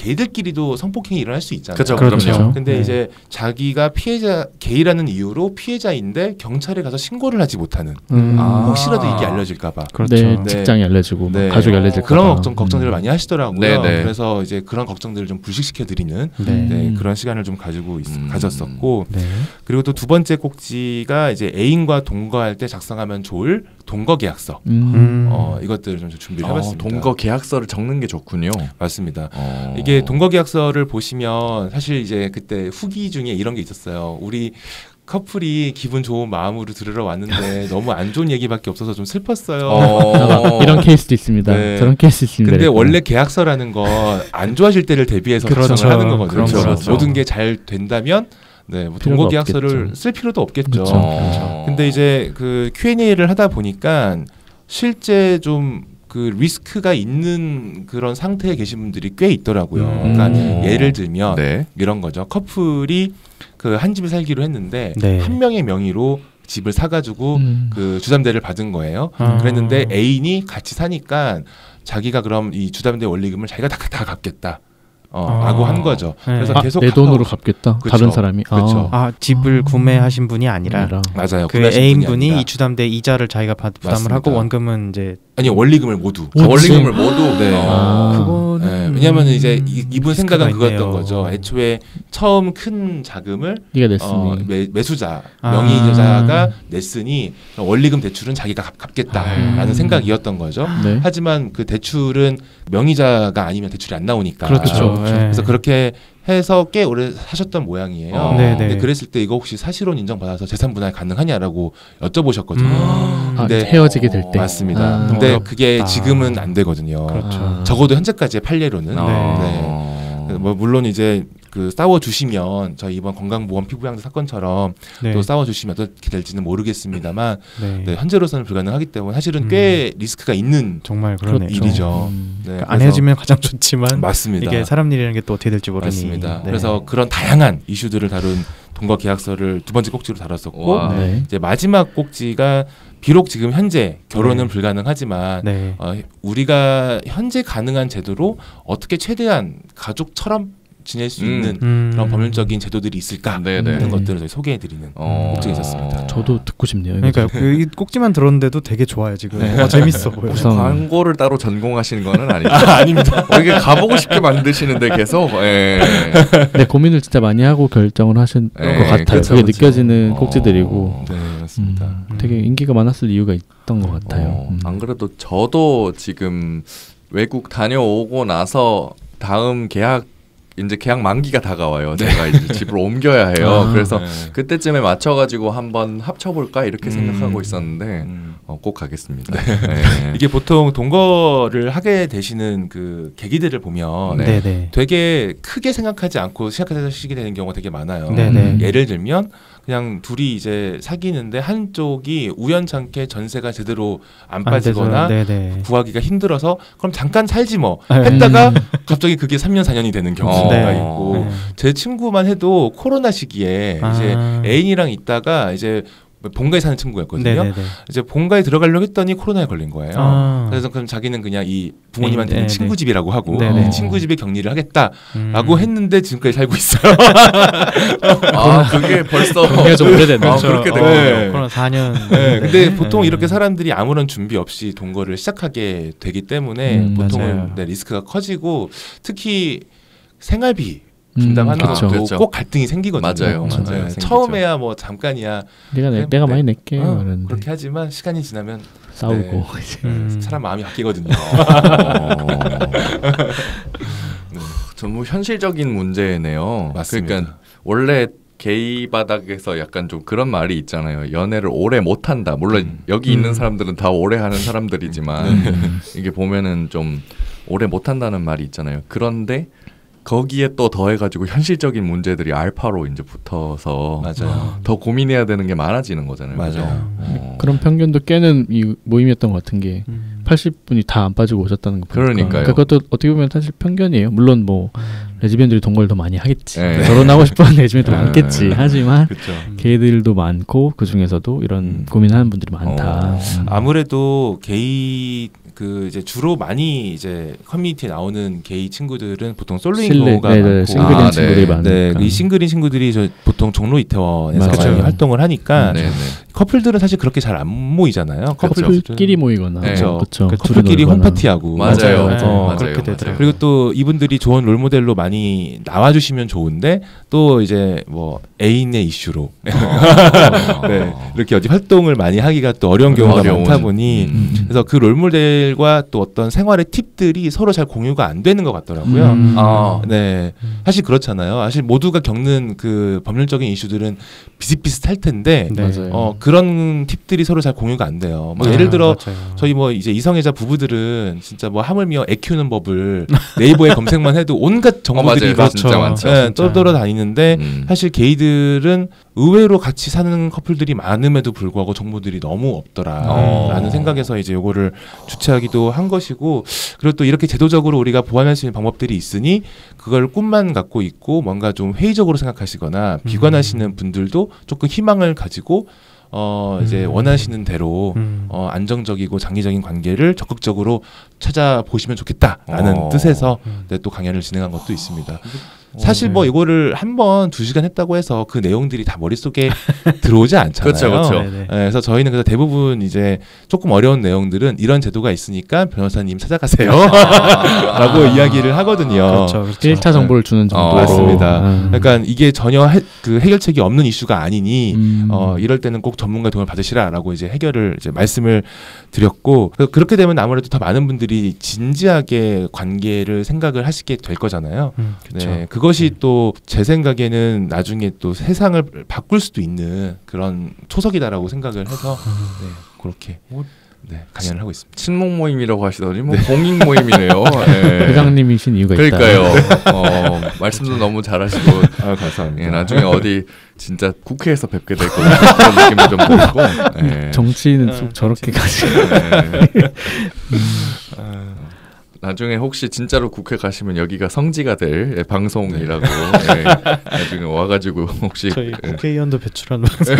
게이들끼리도 성폭행이 일어날 수 있잖아요. 그렇죠. 그렇죠. 근데 네. 이제 자기가 피해자 게이라는 이유로 피해자인데 경찰에 가서 신고를 하지 못하는 혹시라도 이게 알려질까봐 그렇죠. 내 네. 직장이 알려지고 네. 가족이 알려질까 그런 걱정들을 많이 하시더라고요. 네, 네. 그래서 이제 그런 걱정들을 좀 불식시켜 드리는 네. 그런 시간을 좀 가졌었고 네. 그리고 또 두 번째 꼭지가 이제 애인과 동거할 때 작성하면 좋을 동거 계약서. 이것들을 좀 준비를 해봤습니다. 동거 계약서를 적는 게 좋군요. 맞습니다. 이게 동거 계약서를 보시면 사실 이제 그때 후기 중에 이런 게 있었어요. 우리 커플이 기분 좋은 마음으로 들으러 왔는데 너무 안 좋은 얘기밖에 없어서 좀 슬펐어요. 이런 케이스도 있습니다. 네. 저런 케이스 있습니다. 근데 원래 계약서라는 건 안 좋아질 때를 대비해서 그렇죠. 작성을 하는 거거든요. 그렇죠. 모든 게 잘 된다면 뭐 필요가 동거 계약서를 없겠죠. 쓸 필요도 없겠죠. 그렇죠. 근데 이제 그 Q&A를 하다 보니까 실제 좀 그 리스크가 있는 그런 상태에 계신 분들이 꽤 있더라고요. 그러니까 예를 들면 네. 이런 거죠. 커플이 그 한 집에 살기로 했는데 네. 한 명의 명의로 집을 사가지고 그 주담대를 받은 거예요. 아. 그랬는데 애인이 같이 사니까 자기가 그럼 이 주담대 원리금을 자기가 다 갚겠다. 라고 한 거죠. 네. 그래서 계속 내 돈으로 갚겠다. 그쵸. 다른 사람이. 그쵸. 집을 구매하신 분이 아니라 맞아요. 그 구매하신 애인 분이 분이 아니라. 이 주담대 이자를 자기가 부담을 맞습니다. 하고 원금은 이제 아니 원리금을 모두. 원리금을 모두. 네. 그거는 네, 왜냐하면 이제 이분 생각은 리스크가 그거였던 있네요. 거죠. 애초에 처음 큰 자금을 네가 냈으니. 매수자 명의자가 냈으니 원리금 대출은 자기가 갚겠다라는 생각이었던 거죠. 네. 하지만 그 대출은 명의자가 아니면 대출이 안 나오니까. 그렇죠. 네. 그래서 그렇게 해서 꽤 오래 사셨던 모양이에요. 네네. 근데 그랬을 때 이거 혹시 사실혼 인정받아서 재산 분할 가능하냐라고 여쭤보셨거든요. 근데 헤어지게 될 때. 맞습니다. 근데 어렵다. 그게 지금은 안 되거든요. 그렇죠. 적어도 현재까지의 판례로는. 네. 뭐 물론 이제 그 싸워 주시면 저희 이번 건강보험 피부양자 사건처럼 네. 또 싸워 주시면 어떻게 될지는 모르겠습니다만 네. 네, 현재로서는 불가능하기 때문에 사실은 꽤 리스크가 있는 정말 그러네요. 일이죠. 네, 그러니까 안 그래서- 헤어지면 가장 좋지만 맞습니다. 이게 사람 일이라는 게 또 어떻게 될지 모르니. 맞습니다. 네. 그래서 그런 다양한 이슈들을 다룬 동거 계약서를 두 번째 꼭지로 다뤘었고 와. 네. 이제 마지막 꼭지가 비록 지금 현재 결혼은 네. 불가능하지만 네. 우리가 현재 가능한 제도로 어떻게 최대한 가족처럼 지낼 수 있는 그런 법률적인 제도들이 있을까 네네. 하는 것들을 저희 소개해드리는 꼭지가 있었습니다. 저도 듣고 싶네요. 그러니까 이 꼭지만 들었는데도 되게 좋아요 지금. 네. 재밌어 보여. 우선- 광고를 따로 전공하시는 거는 아니죠. 아닙니다. 이게 가보고 싶게 만드시는데 계속. 예. 네, 고민을 진짜 많이 하고 결정을 하신 네, 것 같아요. 그쵸, 그게 그쵸. 느껴지는 꼭지들이고 네, 맞습니다. 되게 인기가 많았을 이유가 있던 것 같아요. 안 그래도 저도 지금 외국 다녀오고 나서 다음 계약 만기가 다가와요. 제가 이제 집을 옮겨야 해요. 그래서 네. 그때쯤에 맞춰가지고 한번 합쳐볼까 이렇게 생각하고 있었는데 꼭 가겠습니다. 네. 이게 보통 동거를 하게 되시는 그 계기들을 보면 네. 네. 되게 크게 생각하지 않고 시작하시게 되는 경우가 되게 많아요. 네네. 예를 들면 그냥 둘이 이제 사귀는데 한쪽이 우연찮게 전세가 제대로 안 빠지거나 네네. 구하기가 힘들어서 그럼 잠깐 살지 뭐 네. 했다가 갑자기 그게 3년 4년이 되는 경우가 네. 있고 네. 제 친구만 해도 코로나 시기에 이제 애인이랑 있다가 이제 본가에 사는 친구였거든요. 네네네. 이제 본가에 들어가려고 했더니 코로나에 걸린 거예요. 그래서 그럼 자기는 그냥 이 부모님한테는 네네. 친구 집이라고 하고 네네. 친구 집에 격리를 하겠다라고 했는데 지금까지 살고 있어요. 그게 벌써 그게 좀 오래됐네. 그렇게 된 네. 거예요. 코로나 4년. 네, 근데 보통 이렇게 사람들이 아무런 준비 없이 동거를 시작하게 되기 때문에 보통은 맞아요. 리스크가 커지고 특히 생활비 분담하는 그쵸. 것도 그렇죠. 꼭 갈등이 생기거든요. 맞아요. 네, 생기죠. 처음에야 뭐 잠깐이야 내가 많이 낼게. 이러는데 그렇게 하지만 시간이 지나면 싸우고 사람 마음이 바뀌거든요. 전부 현실적인 문제네요. 맞습니다. 그러니까 원래 게이 바닥에서 약간 좀 그런 말이 있잖아요. 연애를 오래 못 한다. 물론 여기 있는 사람들은 다 오래 하는 사람들이지만 이게 보면은 좀 오래 못 한다는 말이 있잖아요. 그런데 거기에 또 더해가지고 현실적인 문제들이 알파로 이제 붙어서 맞아요. 더 고민해야 되는 게 많아지는 거잖아요. 맞아요. 그죠? 그런 편견도 깨는 이 모임이었던 것 같은 게 80분이 다 안 빠지고 오셨다는 거 보니까. 그러니까요. 그러니까 그것도 어떻게 보면 사실 편견이에요. 물론 뭐 레즈비언들이 동거를 더 많이 하겠지. 네. 결혼하고 싶어하는 레즈비언도 많겠지. 하지만 그렇죠. 게이들도 많고 그 중에서도 이런 고민하는 분들이 많다. 아무래도 게이 그 이제 주로 많이 이제 커뮤니티에 나오는 게이 친구들은 보통 솔로인 경우가 많고 싱글인 친구들이 많으니까. 이 싱글인 친구들이 보통 종로 이태원에서 많이 활동을 하니까 커플들은 사실 그렇게 잘 안 모이잖아요. 커플끼리 모이거나 그렇죠. 커플끼리 홈파티하고 맞아요. 그렇게 되더라고요. 그리고 또 이분들이 좋은 롤모델로 많이 나와주시면 좋은데 또 이제 뭐 애인의 이슈로 네, 이렇게 어디 활동을 많이 하기가 또 어려운 경우가 많다 보니 그래서 그 롤모델과 또 어떤 생활의 팁들이 서로 잘 공유가 안 되는 것 같더라고요. 네, 사실 그렇잖아요. 사실 모두가 겪는 그 법률적인 이슈들은 비슷비슷할 텐데 그런 팁들이 서로 잘 공유가 안 돼요. 뭐 예를 들어 저희 뭐 이제 이성애자 부부들은 진짜 뭐 하물며 애 키우는 법을 네이버에 검색만 해도 온갖 정보들이 막 진짜 많죠. 떠돌아다니는데 사실 게이들은 의외로 같이 사는 커플들이 많음에도 불구하고 정보들이 너무 없더라라는 생각에서 이제 요거를 주최하기도 한 것이고, 그리고 또 이렇게 제도적으로 우리가 보완할 수 있는 방법들이 있으니 그걸 꿈만 갖고 있고 뭔가 좀 회의적으로 생각하시거나 비관하시는 분들도 조금 희망을 가지고 이제 원하시는 대로 안정적이고 장기적인 관계를 적극적으로 찾아보시면 좋겠다라는 뜻에서 또 강연을 진행한 것도 있습니다. 사실 뭐 이거를 한 번 2시간 했다고 해서 그 내용들이 다 머릿속에 들어오지 않잖아요. 그렇죠. 네, 그래서 저희는 그래서 대부분 이제 조금 어려운 내용들은 이런 제도가 있으니까 변호사님 찾아가세요 라고 이야기를 하거든요. 그렇죠. 1차 정보를 주는 정도로. 맞습니다. 그러니까 이게 전혀 그 해결책이 없는 이슈가 아니니 이럴 때는 꼭 전문가 도움을 받으시라라고 이제 해결을 이제 말씀을 드렸고, 그렇게 되면 아무래도 더 많은 분들이 진지하게 관계를 생각을 하시게 될 거잖아요. 네, 그것이 또 제 생각에는 나중에 또 세상을 바꿀 수도 있는 그런 초석이다라고 생각을 해서 그렇게 강연을 하고 있습니다. 친목 모임이라고 하시더니 뭐 공익 모임이네요. 회장님이신 이유가 있다. 그러니까요. 말씀도 너무 잘하시고 감사합니다. 나중에 어디 진짜 국회에서 뵙게 될 거예요. 그런 느낌도 좀 들고. 정치인은 저렇게까지. 나중에 혹시 진짜로 국회 가시면 여기가 성지가 될 방송이라고 나중에 와가지고 혹시 저희 국회의원도 배출하는 방송.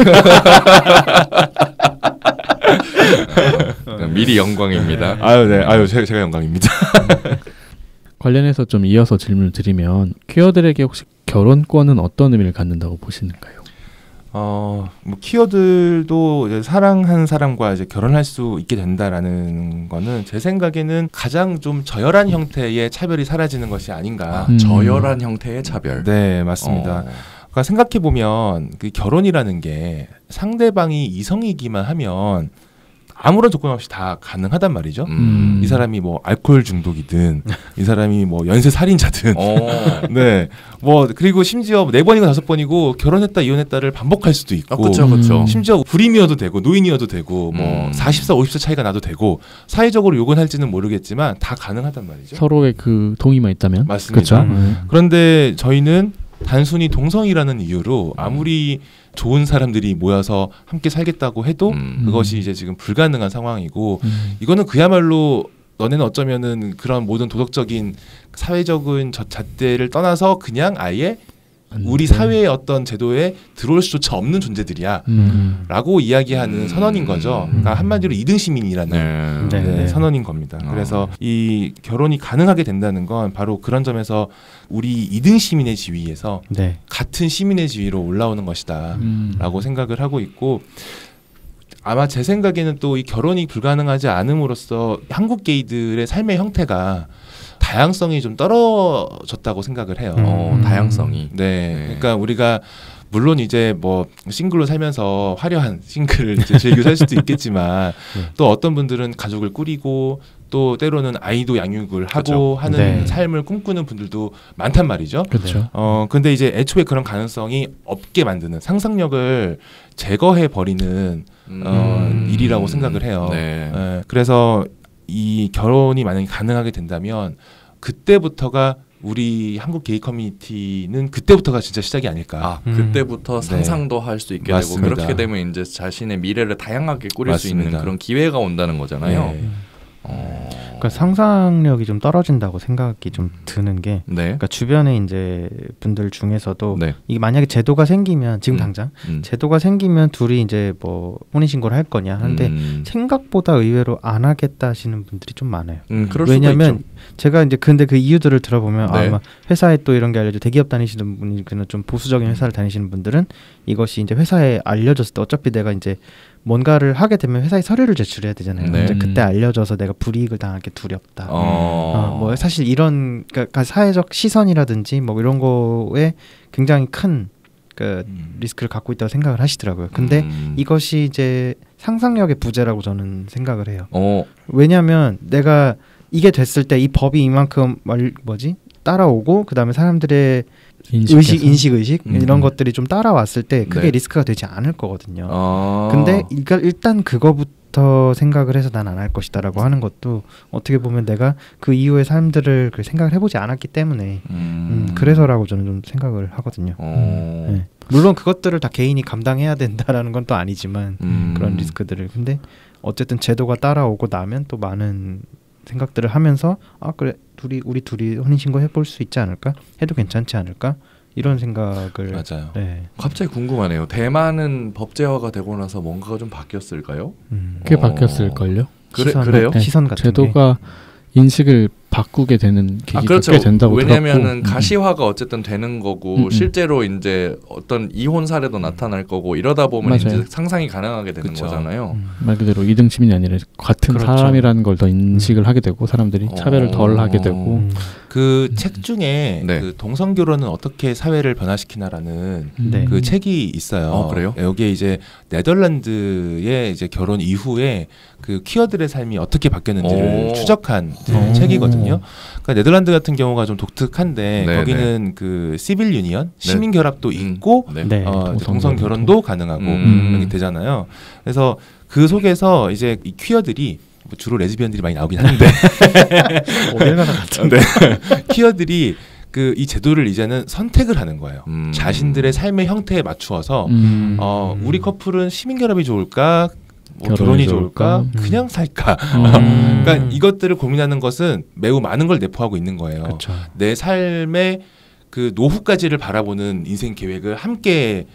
미리 영광입니다. 제가 영광입니다. 관련해서 좀 이어서 질문을 드리면 퀴어들에게 혹시 결혼권은 어떤 의미를 갖는다고 보시는가요? 뭐 퀴어들도 이제 사랑한 사람과 이제 결혼할 수 있게 된다라는 거는 제 생각에는 가장 좀 저열한 형태의 차별이 사라지는 것이 아닌가. 저열한 형태의 차별. 네, 맞습니다. 그러니까 생각해 보면 그 결혼이라는 게 상대방이 이성이기만 하면 아무런 조건 없이 다 가능하단 말이죠. 이 사람이 뭐 알코올 중독이든 이 사람이 뭐 연쇄 살인자든 네, 뭐 그리고 심지어 4번이고 5번이고 결혼했다 이혼했다를 반복할 수도 있고 그렇죠. 심지어 불임이어도 되고 노인이어도 되고 뭐 40살 50살 차이가 나도 되고 사회적으로 욕은 할지는 모르겠지만 다 가능하단 말이죠. 서로의 그 동의만 있다면. 맞습니다. 그런데 저희는 단순히 동성이라는 이유로 아무리 좋은 사람들이 모여서 함께 살겠다고 해도 그것이 이제 지금 불가능한 상황이고 이거는 그야말로 너네는 어쩌면은 그런 모든 도덕적인 사회적인 잣대를 떠나서 그냥 아예 우리 사회의 어떤 제도에 들어올 수조차 없는 존재들이야 라고 이야기하는 선언인 거죠. 그러니까 한마디로 이등시민이라는 선언인 겁니다. 그래서 이 결혼이 가능하게 된다는 건 바로 그런 점에서 우리 이등시민의 지위에서 같은 시민의 지위로 올라오는 것이다 라고 생각을 하고 있고, 아마 제 생각에는 또 이 결혼이 불가능하지 않음으로써 한국 게이들의 삶의 형태가 다양성이 좀 떨어졌다고 생각을 해요. 다양성이. 네. 그러니까 우리가 물론 이제 뭐 싱글로 살면서 화려한 싱글을 이제 즐겨 살 수도 있겠지만 또 어떤 분들은 가족을 꾸리고 또 때로는 아이도 양육을 하고 하는 삶을 꿈꾸는 분들도 많단 말이죠. 그렇죠. 근데 이제 애초에 그런 가능성이 없게 만드는 상상력을 제거해 버리는 일이라고 생각을 해요. 그래서 이 결혼이 만약에 가능하게 된다면 그때부터가 우리 한국 게이 커뮤니티는 그때부터가 진짜 시작이 아닐까. 그때부터 상상도 할 수 있게 맞습니다. 되고 그렇게 되면 이제 자신의 미래를 다양하게 꾸릴 수 있는 그런 기회가 온다는 거잖아요. 그러니까 상상력이 좀 떨어진다고 생각이 좀 드는 게, 네. 그러니까 주변에 이제 분들 중에서도 네. 이게 만약에 제도가 생기면 지금 당장 제도가 생기면 둘이 이제 뭐 혼인신고를 할 거냐 하는데 생각보다 의외로 안 하겠다 하시는 분들이 좀 많아요. 왜냐하면 제가 이제 근데 그 이유들을 들어보면 네. 아마 회사에 또 이런 게 알려져 대기업 다니시는 분이 그냥 좀 보수적인 회사를 다니시는 분들은 이것이 이제 회사에 알려졌을 때 어차피 내가 이제 뭔가를 하게 되면 회사에 서류를 제출해야 되잖아요. 네. 이제 그때 알려져서 내가 불이익을 당할 게 두렵다. 뭐 사실 이런 그러니까 사회적 시선이라든지 뭐 이런 거에 굉장히 큰 그 리스크를 갖고 있다고 생각을 하시더라고요. 근데 이것이 이제 상상력의 부재라고 저는 생각을 해요. 왜냐하면 내가 이게 됐을 때 이 법이 이만큼 따라오고 그다음에 사람들의 인식 이런 것들이 좀 따라왔을 때 그게 네. 리스크가 되지 않을 거거든요. 근데 일단 그거부터 생각을 해서 난 안 할 것이다라고 하는 것도 어떻게 보면 내가 그 이후의 삶들을 생각을 해보지 않았기 때문에 그래서라고 저는 좀 생각을 하거든요. 네. 물론 그것들을 다 개인이 감당해야 된다라는 건 또 아니지만 그런 리스크들을 근데 어쨌든 제도가 따라오고 나면 또 많은 생각들을 하면서 아 그래 우리 둘이 혼인신고 해볼 수 있지 않을까? 해도 괜찮지 않을까? 이런 생각을 맞아요. 네. 갑자기 궁금하네요. 대만은 법제화가 되고 나서 뭔가가 좀 바뀌었을까요? 꽤 바뀌었을걸요? 그래요? 네, 시선 같은 제도가 인식을 바꾸게 되는 계기가 그렇죠. 꽤 된다고 왜냐면은 들었고 가시화가 어쨌든 되는 거고 실제로 이제 어떤 이혼 사례도 나타날 거고 이러다 보면 이제 상상이 가능하게 되는 그쵸. 거잖아요. 말 그대로 이등 시민이 아니라 같은 그렇죠. 사람이라는 걸 더 인식을 하게 되고 사람들이 차별을 덜 하게 되고 그 책 중에 네. 그 동성 결혼은 어떻게 사회를 변화시키나라는 네. 그 책이 있어요. 그래요? 여기에 이제 네덜란드의 이제 결혼 이후에 그 퀴어들의 삶이 어떻게 바뀌었는지를 추적한 책이거든요. 그러니까 네덜란드 같은 경우가 좀 독특한데 네, 거기는 그 시빌 유니언 시민 결합도 있고 네. 동성 결혼도 가능하고 이렇게 되잖아요. 그래서 그 속에서 이제 이 퀴어들이 주로 레즈비언들이 많이 나오긴 하는데 어딜 가나 같은데 퀴어들이 그 이 제도를 이제는 선택을 하는 거예요. 자신들의 삶의 형태에 맞추어서 우리 커플은 시민 결합이 좋을까? 뭐 결혼이 좋을까? 그냥 살까? 그러니까 이것들을 고민하는 것은 매우 많은 걸 내포하고 있는 거예요. 그쵸. 내 삶의 그 노후까지를 바라보는 인생 계획을 함께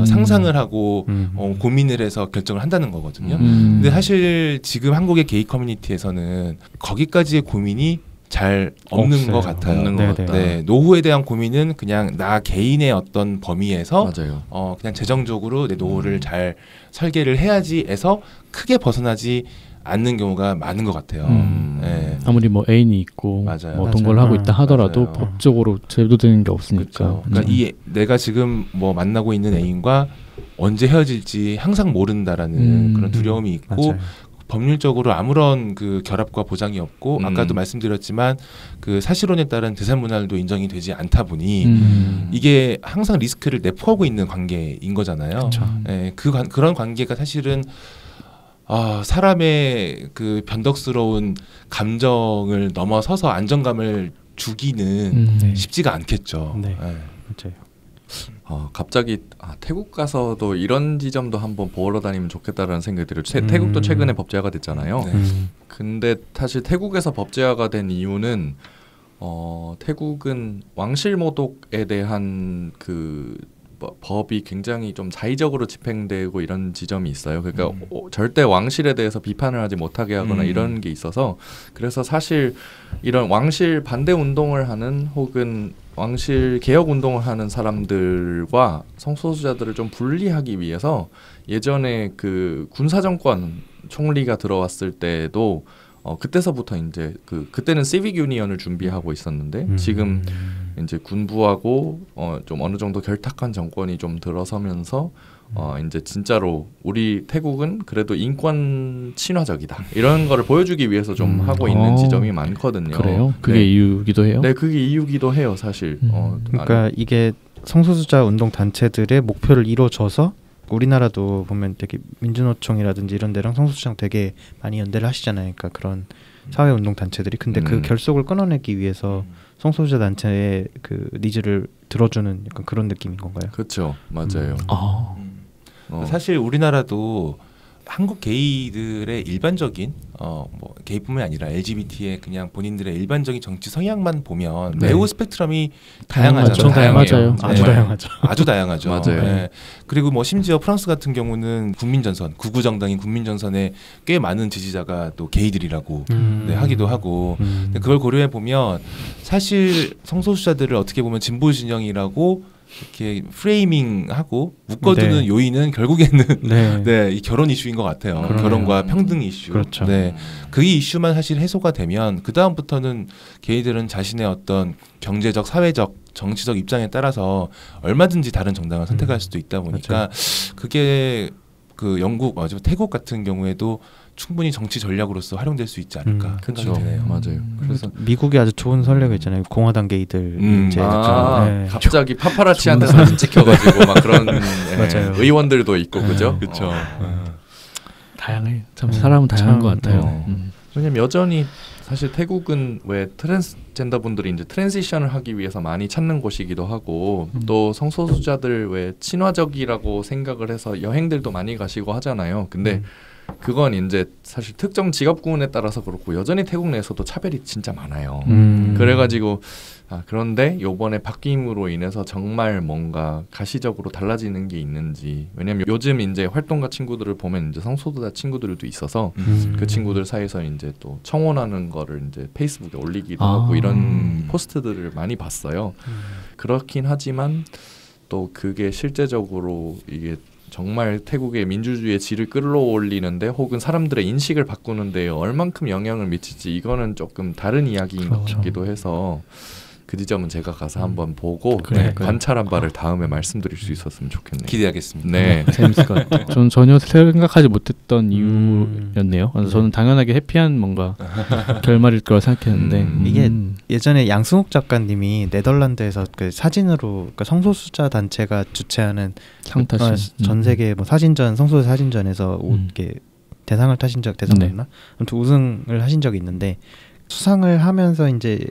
상상을 하고 고민을 해서 결정을 한다는 거거든요. 근데 사실 지금 한국의 게이 커뮤니티에서는 거기까지의 고민이 잘 없는 것 같아요. 없는 것 같다. 네, 노후에 대한 고민은 그냥 나 개인의 어떤 범위에서 맞아요. 그냥 재정적으로 내 노후를 잘 설계를 해야지 해서 크게 벗어나지 않는 경우가 많은 것 같아요. 네. 아무리 뭐 애인이 있고 맞아요. 뭐 동거를 하고 있다 하더라도 맞아요. 법적으로 제도되는 게 없으니까. 그렇죠. 그러니까 이 내가 지금 뭐 만나고 있는 애인과 언제 헤어질지 항상 모른다라는 그런 두려움이 있고 맞아요. 법률적으로 아무런 그 결합과 보장이 없고 아까도 말씀드렸지만 그 사실혼에 따른 재산분할도 인정이 되지 않다 보니 이게 항상 리스크를 내포하고 있는 관계인 거잖아요. 예, 그런 관계가 사실은 사람의 그 변덕스러운 감정을 넘어서서 안정감을 주기는 쉽지가 않겠죠. 네. 예. 맞아요. 갑자기 태국 가서도 이런 지점도 한번 보러 다니면 좋겠다라는 생각이 들어요. 태국도 최근에 법제화가 됐잖아요. 네. 근데 사실 태국에서 법제화가 된 이유는 태국은 왕실모독에 대한 그 법이 굉장히 좀 자의적으로 집행되고 이런 지점이 있어요. 그러니까 절대 왕실에 대해서 비판을 하지 못하게 하거나 이런 게 있어서 그래서 사실 이런 왕실 반대 운동을 하는 혹은 왕실 개혁 운동을 하는 사람들과 성소수자들을 좀 분리하기 위해서 예전에 그 군사정권 총리가 들어왔을 때도 그때서부터 이제 그때는 시빅 유니언을 준비하고 있었는데 지금 이제 군부하고 좀 어느 정도 결탁한 정권이 좀 들어서면서 이제 진짜로 우리 태국은 그래도 인권 친화적이다 이런 거를 보여주기 위해서 좀 하고 있는 지점이 많거든요. 그래요? 그게 네. 이유기도 해요? 네, 그게 이유기도 해요, 사실. 그러니까 이게 성소수자 운동 단체들의 목표를 이루어줘서 우리나라도 보면 되게 민주노총이라든지 이런 데랑 성소수자랑 되게 많이 연대를 하시잖아요. 그러니까 그런 사회운동 단체들이 근데 그 결속을 끊어내기 위해서 성소수자 단체의 그 니즈를 들어주는 약간 그런 느낌인 건가요? 그렇죠, 맞아요. 사실 우리나라도 한국 게이들의 일반적인 뭐 게이뿐만 아니라 LGBT의 그냥 본인들의 일반적인 정치 성향만 보면 네. 매우 스펙트럼이 다양하잖아요. 다양해요. 아주 다양하죠. 아주 다양하죠. 맞아요. 네. 그리고 뭐 심지어 프랑스 같은 경우는 국민전선, 구구 정당인 국민전선에 꽤 많은 지지자가 또 게이들이라고 네, 하기도 하고 근데 그걸 고려해 보면 사실 성소수자들을 어떻게 보면 진보 진영이라고 이렇게 프레이밍하고 묶어두는 네. 요인은 결국에는 네. 네, 이 결혼 이슈인 것 같아요. 그러네요. 결혼과 평등 이슈. 그렇죠. 네, 그 이슈만 사실 해소가 되면 그 다음부터는 게이들은 자신의 어떤 경제적, 사회적, 정치적 입장에 따라서 얼마든지 다른 정당을 선택할 수도 있다 보니까 그게 그 영국, 태국 같은 경우에도 충분히 정치 전략으로서 활용될 수 있지 않을까 그렇죠. 생각이 드네요. 맞아요. 그래서 미국이 아주 좋은 선례가 있잖아요. 공화당 게이들 이제 네. 갑자기 파파라치한테 사진 찍혀가지고 막 그런 맞아요. 의원들도 있고 그죠? 그렇죠. 다양해. 참 사람은 다양한 것 같아요. 왜냐면 여전히 사실 태국은 왜 트랜스젠더 분들이 이제 트랜지션을 하기 위해서 많이 찾는 곳이기도 하고 또 성소수자들 왜 친화적이라고 생각을 해서 여행들도 많이 가시고 하잖아요. 근데 그건 이제 사실 특정 직업군에 따라서 그렇고 여전히 태국 내에서도 차별이 진짜 많아요. 그래가지고 그런데 요번에 바뀜으로 인해서 정말 뭔가 가시적으로 달라지는 게 있는지 왜냐면 요즘 이제 활동가 친구들을 보면 이제 성소수자 친구들도 있어서 그 친구들 사이에서 이제 또 청혼하는 거를 이제 페이스북에 올리기도 하고 이런 포스트들을 많이 봤어요. 그렇긴 하지만 또 그게 실제적으로 이게 정말 태국의 민주주의의 질을 끌어올리는데 혹은 사람들의 인식을 바꾸는데 얼만큼 영향을 미칠지 이거는 조금 다른 이야기인 것 같기도 해서 그 지점은 제가 가서 한번 보고 관찰한 바를 다음에 말씀드릴 수 있었으면 좋겠네요. 기대하겠습니다. 네. 재밌을 것 같아요. 저는 전혀 생각하지 못했던 이유였네요. 그래서 저는 당연하게 해피한 뭔가 결말일 거라 생각했는데 이게 예전에 양승욱 작가님이 네덜란드에서 그 사진으로 그러니까 성소수자 단체가 주최하는 상타신 전 세계 뭐 사진전 성소수자 사진전에서 이렇게 대상을 타신 적 대상이었나? 아무튼 우승을 하신 적이 있는데 수상을 하면서 이제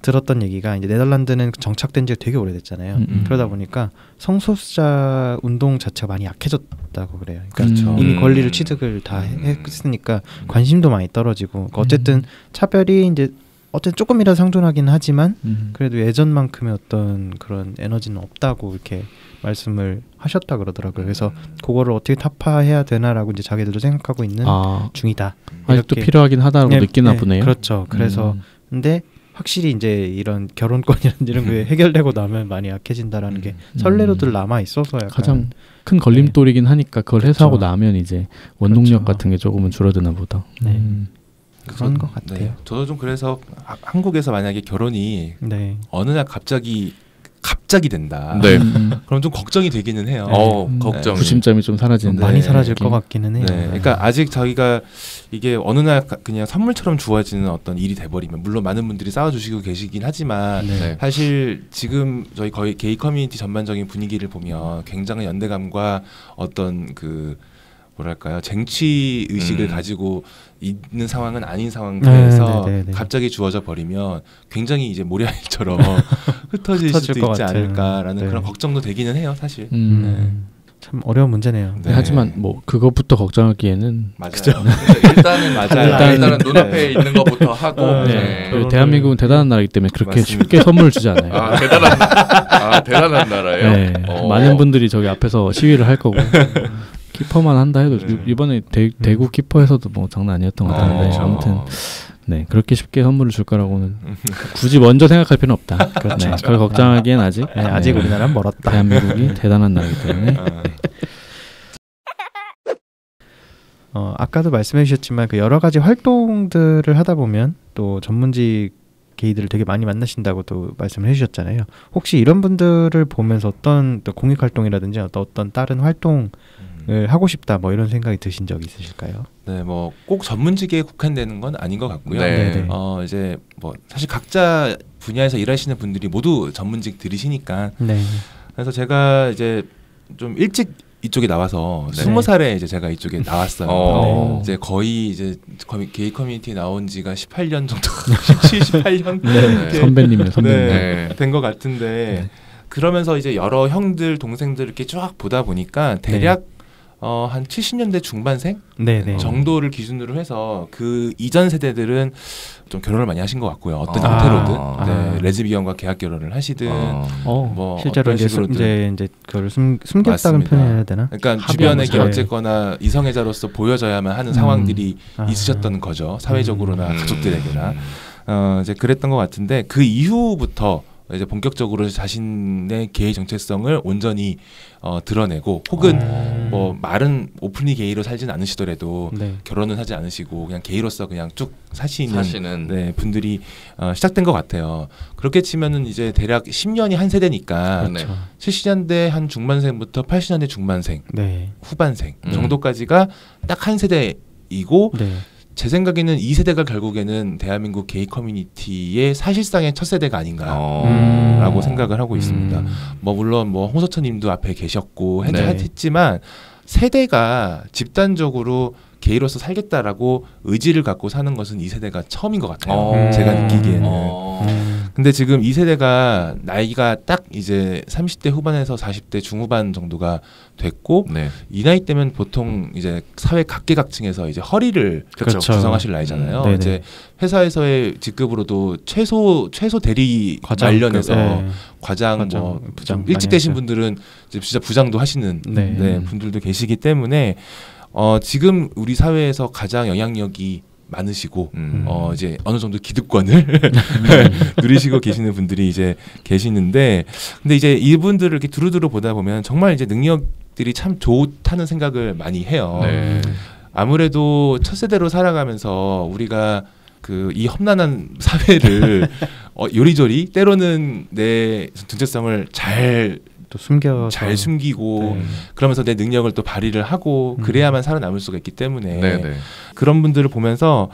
들었던 얘기가 이제 네덜란드는 정착된 지가 되게 오래됐잖아요. 그러다 보니까 성소수자 운동 자체가 많이 약해졌다고 그래요. 그러니까 이미 권리를 취득을 다 했으니까 관심도 많이 떨어지고 어쨌든 차별이 이제 어쨌든 조금이라도 상존하긴 하지만 그래도 예전만큼의 어떤 그런 에너지는 없다고 이렇게 말씀을 하셨다 그러더라고요. 그래서 그거를 어떻게 타파해야 되나라고 이제 자기들도 생각하고 있는 중이다. 아직도 필요하긴 하다고 느끼나 보네요. 그렇죠. 그래서 근데 확실히 이제 이런 결혼권이라는 이런 게 해결되고 나면 많이 약해진다라는 게 선례로들 남아 있어서 약간 가장 큰 걸림돌이긴 하니까 그걸 해소하고 나면 이제 원동력 같은 게 조금은 줄어드나 보다. 그런 것 같아요. 네. 저도 좀 그래서 한국에서 만약에 결혼이 어느 날 갑자기 된다. 네. 그럼 좀 걱정이 되기는 해요. 걱정. 구심점이 좀 사라지는. 많이 사라질 것 같기는 해요. 네. 그러니까 아직 저희가 이게 어느 날 그냥 선물처럼 주어지는 어떤 일이 돼버리면 물론 많은 분들이 싸워주시고 계시긴 하지만 사실 지금 저희 거의 게이 커뮤니티 전반적인 분위기를 보면 굉장한 연대감과 어떤 그 뭐랄까요 쟁취 의식을 가지고 있는 상황은 아닌 상황에서 갑자기 주어져 버리면 굉장히 이제 모래알처럼 흩어질 수도 있지 않을까라는 그런 걱정도 되기는 해요 사실. 참 어려운 문제네요. 하지만 뭐 그것부터 걱정하기에는 맞아요. 일단은 눈앞에 있는 것부터 하고. 대한민국은 대단한 나라이기 때문에 그렇게 쉽게 선물을 주지 않아요. 대단한 나라예요. 많은 분들이 저기 앞에서 시위를 할 거고. 키퍼만 한다 해도 이번에 대구 키퍼에서도 뭐 장난 아니었던 것 같은데 아무튼 그렇게 쉽게 선물을 줄 거라고는 굳이 먼저 생각할 필요는 없다. 그걸 걱정하기엔 아직 우리나라는 멀었다. 대한민국이 대단한 나라이기 때문에. 아까도 말씀해 주셨지만 그 여러 가지 활동들을 하다 보면 또 전문직 게이들을 되게 많이 만나신다고 또 말씀을 해주셨잖아요. 혹시 이런 분들을 보면서 어떤 또 공익 활동이라든지 어떤 다른 활동을 하고 싶다 뭐 이런 생각이 드신 적 있으실까요? 네, 뭐 꼭 전문직에 국한되는 건 아닌 것 같고요. 이제 뭐 사실 각자 분야에서 일하시는 분들이 모두 전문직들이시니까. 그래서 제가 이제 좀 일찍 이쪽에 나와서 20살에 이제 제가 이쪽에 나왔어요. 이제 거의 게이 커뮤니티 나온 지가 18년 정도, 17, 18년 선배님이요, 된 것 같은데 그러면서 이제 여러 형들, 동생들 이렇게 쫙 보다 보니까 대략 한 70년대 중반생 네네. 정도를 기준으로 해서 그 이전 세대들은 좀 결혼을 많이 하신 것 같고요. 어떤 형태로든 레즈비언과 계약 결혼을 하시든 뭐 실제로 어떤 식으로든 이제 그걸 숨겼다는 맞습니다. 표현해야 되나? 그러니까 주변에게 어쨌거나 이성애자로서 보여져야만 하는 상황들이 있으셨던 거죠. 사회적으로나 가족들에게나 이제 그랬던 것 같은데 그 이후부터 이제 본격적으로 자신의 게이 정체성을 온전히 드러내고 혹은 뭐 말은 오픈리 게이로 살진 않으시더라도 결혼은 하지 않으시고 그냥 게이로서 그냥 쭉 사시는 네, 분들이 시작된 것 같아요. 그렇게 치면은 이제 대략 10년이 한 세대니까 그렇죠. 70년대 한 중반생부터 80년대 중반생, 후반생 정도까지가 딱 한 세대이고 제 생각에는 이 세대가 결국에는 대한민국 게이 커뮤니티의 사실상의 첫 세대가 아닌가라고 생각을 하고 있습니다. 뭐 물론 뭐 홍서천님도 앞에 계셨고 했지만 세대가 집단적으로 게이로서 살겠다라고 의지를 갖고 사는 것은 이 세대가 처음인 것 같아요. 제가 느끼기에는. 근데 지금 이 세대가 나이가 딱 이제 30대 후반에서 40대 중후반 정도가 됐고 이 나이 때면 보통 이제 사회 각계각층에서 이제 허리를 구성하실 나이잖아요. 이제 회사에서의 직급으로도 최소 대리 관련해서 과장 뭐 부장 일찍 되신 분들은 이제 진짜 부장도 하시는 분들도 계시기 때문에 지금 우리 사회에서 가장 영향력이 많으시고 이제 어느 정도 기득권을 누리시고 계시는 분들이 이제 계시는데 근데 이제 이분들을 이렇게 두루두루 보다 보면 정말 이제 능력들이 참 좋다는 생각을 많이 해요. 아무래도 첫 세대로 살아가면서 우리가 그 이 험난한 사회를 요리조리 때로는 내 정체성을 잘 숨기고 그러면서 내 능력을 또 발휘를 하고 그래야만 살아남을 수가 있기 때문에 그런 분들을 보면서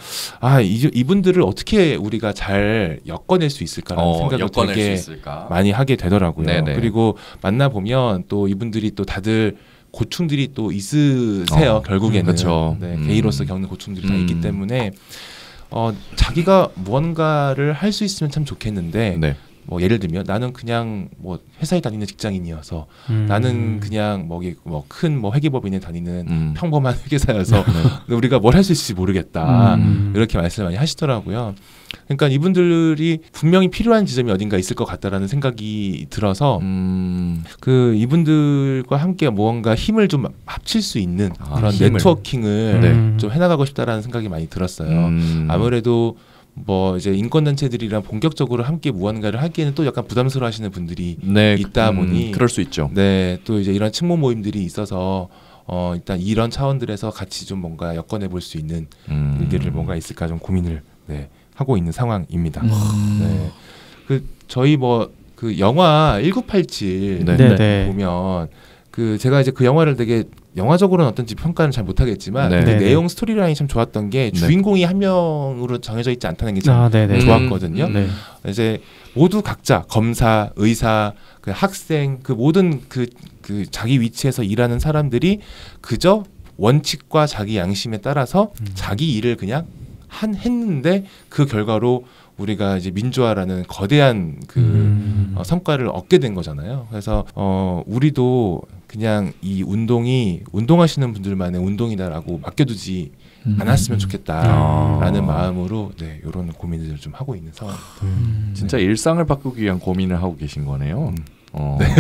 이분들을 어떻게 우리가 잘 엮어낼 수 있을까라는 생각을 되게 많이 하게 되더라고요. 그리고 만나보면 또 이분들이 또 다들 고충들이 또 있으세요. 결국에는 게이로서 겪는 고충들이 다 있기 때문에 자기가 무언가를 할 수 있으면 참 좋겠는데 뭐 예를 들면 나는 그냥 뭐 회사에 다니는 직장인이어서 나는 그냥 큰 회계법인에 다니는 평범한 회계사여서 우리가 뭘 할 수 있을지 모르겠다 이렇게 말씀을 많이 하시더라고요. 그러니까 이분들이 분명히 필요한 지점이 어딘가 있을 것 같다라는 생각이 들어서 그 이분들과 함께 무언가 힘을 좀 합칠 수 있는 그런 네트워킹을 좀 해나가고 싶다라는 생각이 많이 들었어요. 아무래도 뭐 이제 인권단체들이랑 본격적으로 함께 무언가를 하기에는 또 약간 부담스러워하시는 분들이 있다 보니 그럴 수 있죠. 또 이제 이런 친모 모임들이 있어서 일단 이런 차원들에서 같이 좀 뭔가 엮어내 볼 수 있는 일들을 뭔가 있을까 좀 고민을 하고 있는 상황입니다. 그 저희 뭐 그 영화 1987 보면 그 제가 이제 그 영화를 되게 영화적으로는 어떤지 평가는 잘 못하겠지만 근데 내용 스토리라인이 참 좋았던 게 주인공이 한 명으로 정해져 있지 않다는 게 참 좋았거든요. 이제 모두 각자 검사, 의사, 그 학생, 그 모든 그 자기 위치에서 일하는 사람들이 그저 원칙과 자기 양심에 따라서 자기 일을 그냥 했는데 그 결과로 우리가 이제 민주화라는 거대한 그 성과를 얻게 된 거잖아요. 그래서 우리도 그냥 이 운동이 운동하시는 분들만의 운동이다라고 맡겨두지 않았으면 좋겠다라는 마음으로 이런 고민들을 좀 하고 있는 상황입니다. 진짜 일상을 바꾸기 위한 고민을 하고 계신 거네요.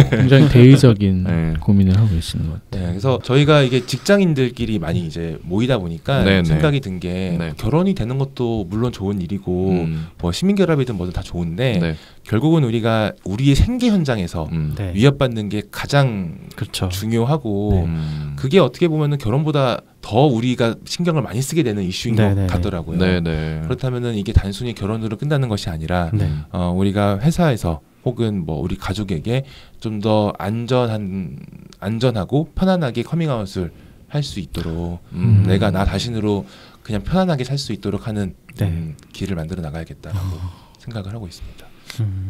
굉장히 대의적인 고민을 하고 계시는 것 같아요. 그래서 저희가 이게 직장인들끼리 많이 이제 모이다 보니까 생각이 든 게 결혼이 되는 것도 물론 좋은 일이고 뭐 시민결합이든 뭐든 다 좋은데 결국은 우리가 우리의 생계 현장에서 위협받는 게 가장 중요하고 그게 어떻게 보면은 결혼보다 더 우리가 신경을 많이 쓰게 되는 이슈인 것 같더라고요. 그렇다면은 이게 단순히 결혼으로 끝나는 것이 아니라 우리가 회사에서 혹은 뭐 우리 가족에게 좀 더 안전하고 편안하게 커밍아웃을 할 수 있도록 내가 나 자신으로 그냥 편안하게 살 수 있도록 하는 길을 만들어 나가야겠다라고 생각을 하고 있습니다.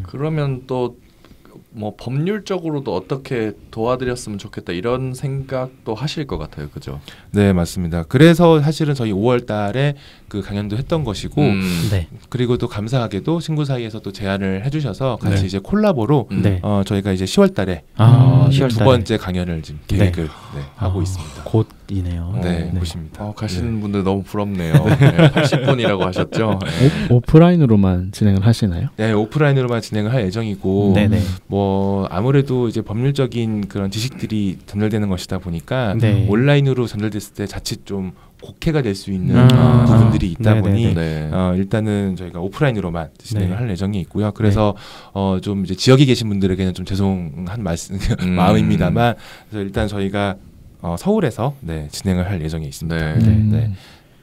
그러면 또 뭐 법률적으로도 어떻게 도와드렸으면 좋겠다 이런 생각도 하실 것 같아요, 그죠? 네, 맞습니다. 그래서 사실은 저희 5월달에 그 강연도 했던 것이고, 네. 그리고 또 감사하게도 친구 사이에서 또 제안을 해주셔서 같이 네. 이제 콜라보로 네. 저희가 이제 10월달에 10월 두 달에. 번째 강연을 지금 계획을 하고 있습니다. 곧이네요. 네, 보십니다. 가시는 분들 너무 부럽네요. 네, 80분이라고 하셨죠? 네. 오프라인으로만 진행을 하시나요? 네, 오프라인으로만 진행을 할 예정이고, 네네. 뭐 아무래도 이제 법률적인 그런 지식들이 전달되는 것이다 보니까 네. 온라인으로 전달됐을 때 자칫 좀 곡해가 될 수 있는 아, 부분들이 있다 네네네. 보니 네. 일단은 저희가 오프라인으로만 진행을 네. 할 예정이 있고요. 그래서 좀 이제 지역에 계신 분들에게는 좀 죄송한 말씀 마음입니다만, 그래서 일단 저희가 서울에서 진행을 할 예정이 있습니다. 네. 네.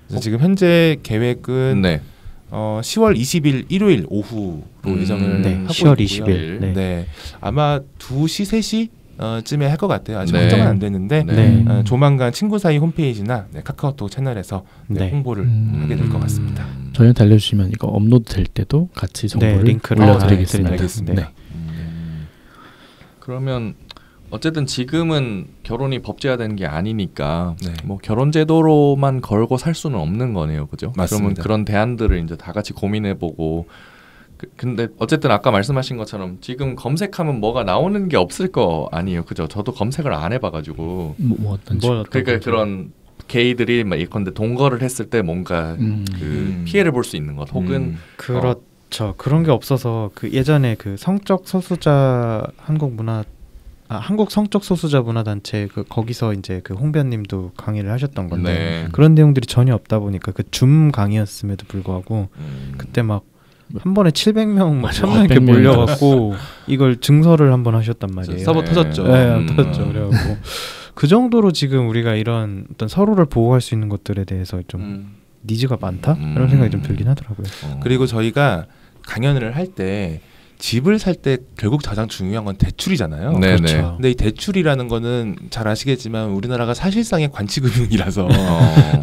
그래서 지금 현재 계획은 네. 10월 20일 일요일 오후로 예정을 네. 하고 10월 있고요. 20일. 네. 네, 아마 2시 3시 쯤에 할 것 같아요. 아직 네. 확정은 안 됐는데 네. 조만간 친구 사이 홈페이지나 카카오톡 채널에서 네. 홍보를 하게 될 것 같습니다. 저희한테 알려주시면 이거 업로드 될 때도 같이 정보를 링크를 올려드리겠습니다. 알겠습니다. 네. 그러면 어쨌든 지금은 결혼이 법제화되는 게 아니니까 네. 뭐 결혼 제도로만 걸고 살 수는 없는 거네요, 그죠? 그러면 맞습니다. 그런 대안들을 이제 다 같이 고민해보고. 근데 어쨌든 아까 말씀하신 것처럼 지금 검색하면 뭐가 나오는 게 없을 거 아니에요, 그죠? 저도 검색을 안 해봐가지고. 뭐 어떤 그러니까 그런 게이들이 막 예컨대 동거를 했을 때 뭔가 그 피해를 볼 수 있는 것, 혹은 그렇죠. 그런 게 없어서 그 예전에 그 성적 소수자 한국 성적 소수자 문화 단체 거기서 이제 그 홍변님도 강의를 하셨던 건데 네. 그런 내용들이 전혀 없다 보니까 그 줌 강의였음에도 불구하고 그때 막 한 번에 700명 막 1000명 이렇게 몰려갖고 이걸 증설을 한번 하셨단 말이에요. 서버 터졌죠. 네, 터졌죠. 그래갖고 그 정도로 지금 우리가 이런 어떤 서로를 보호할 수 있는 것들에 대해서 좀 니즈가 많다 이런 생각이 좀 들긴 하더라고요. 그리고 저희가 강연을 할 때 집을 살 때 결국 가장 중요한 건 대출이잖아요. 네네. 그렇죠. 근데 이 대출이라는 거는 잘 아시겠지만 우리나라가 사실상의 관치금융이라서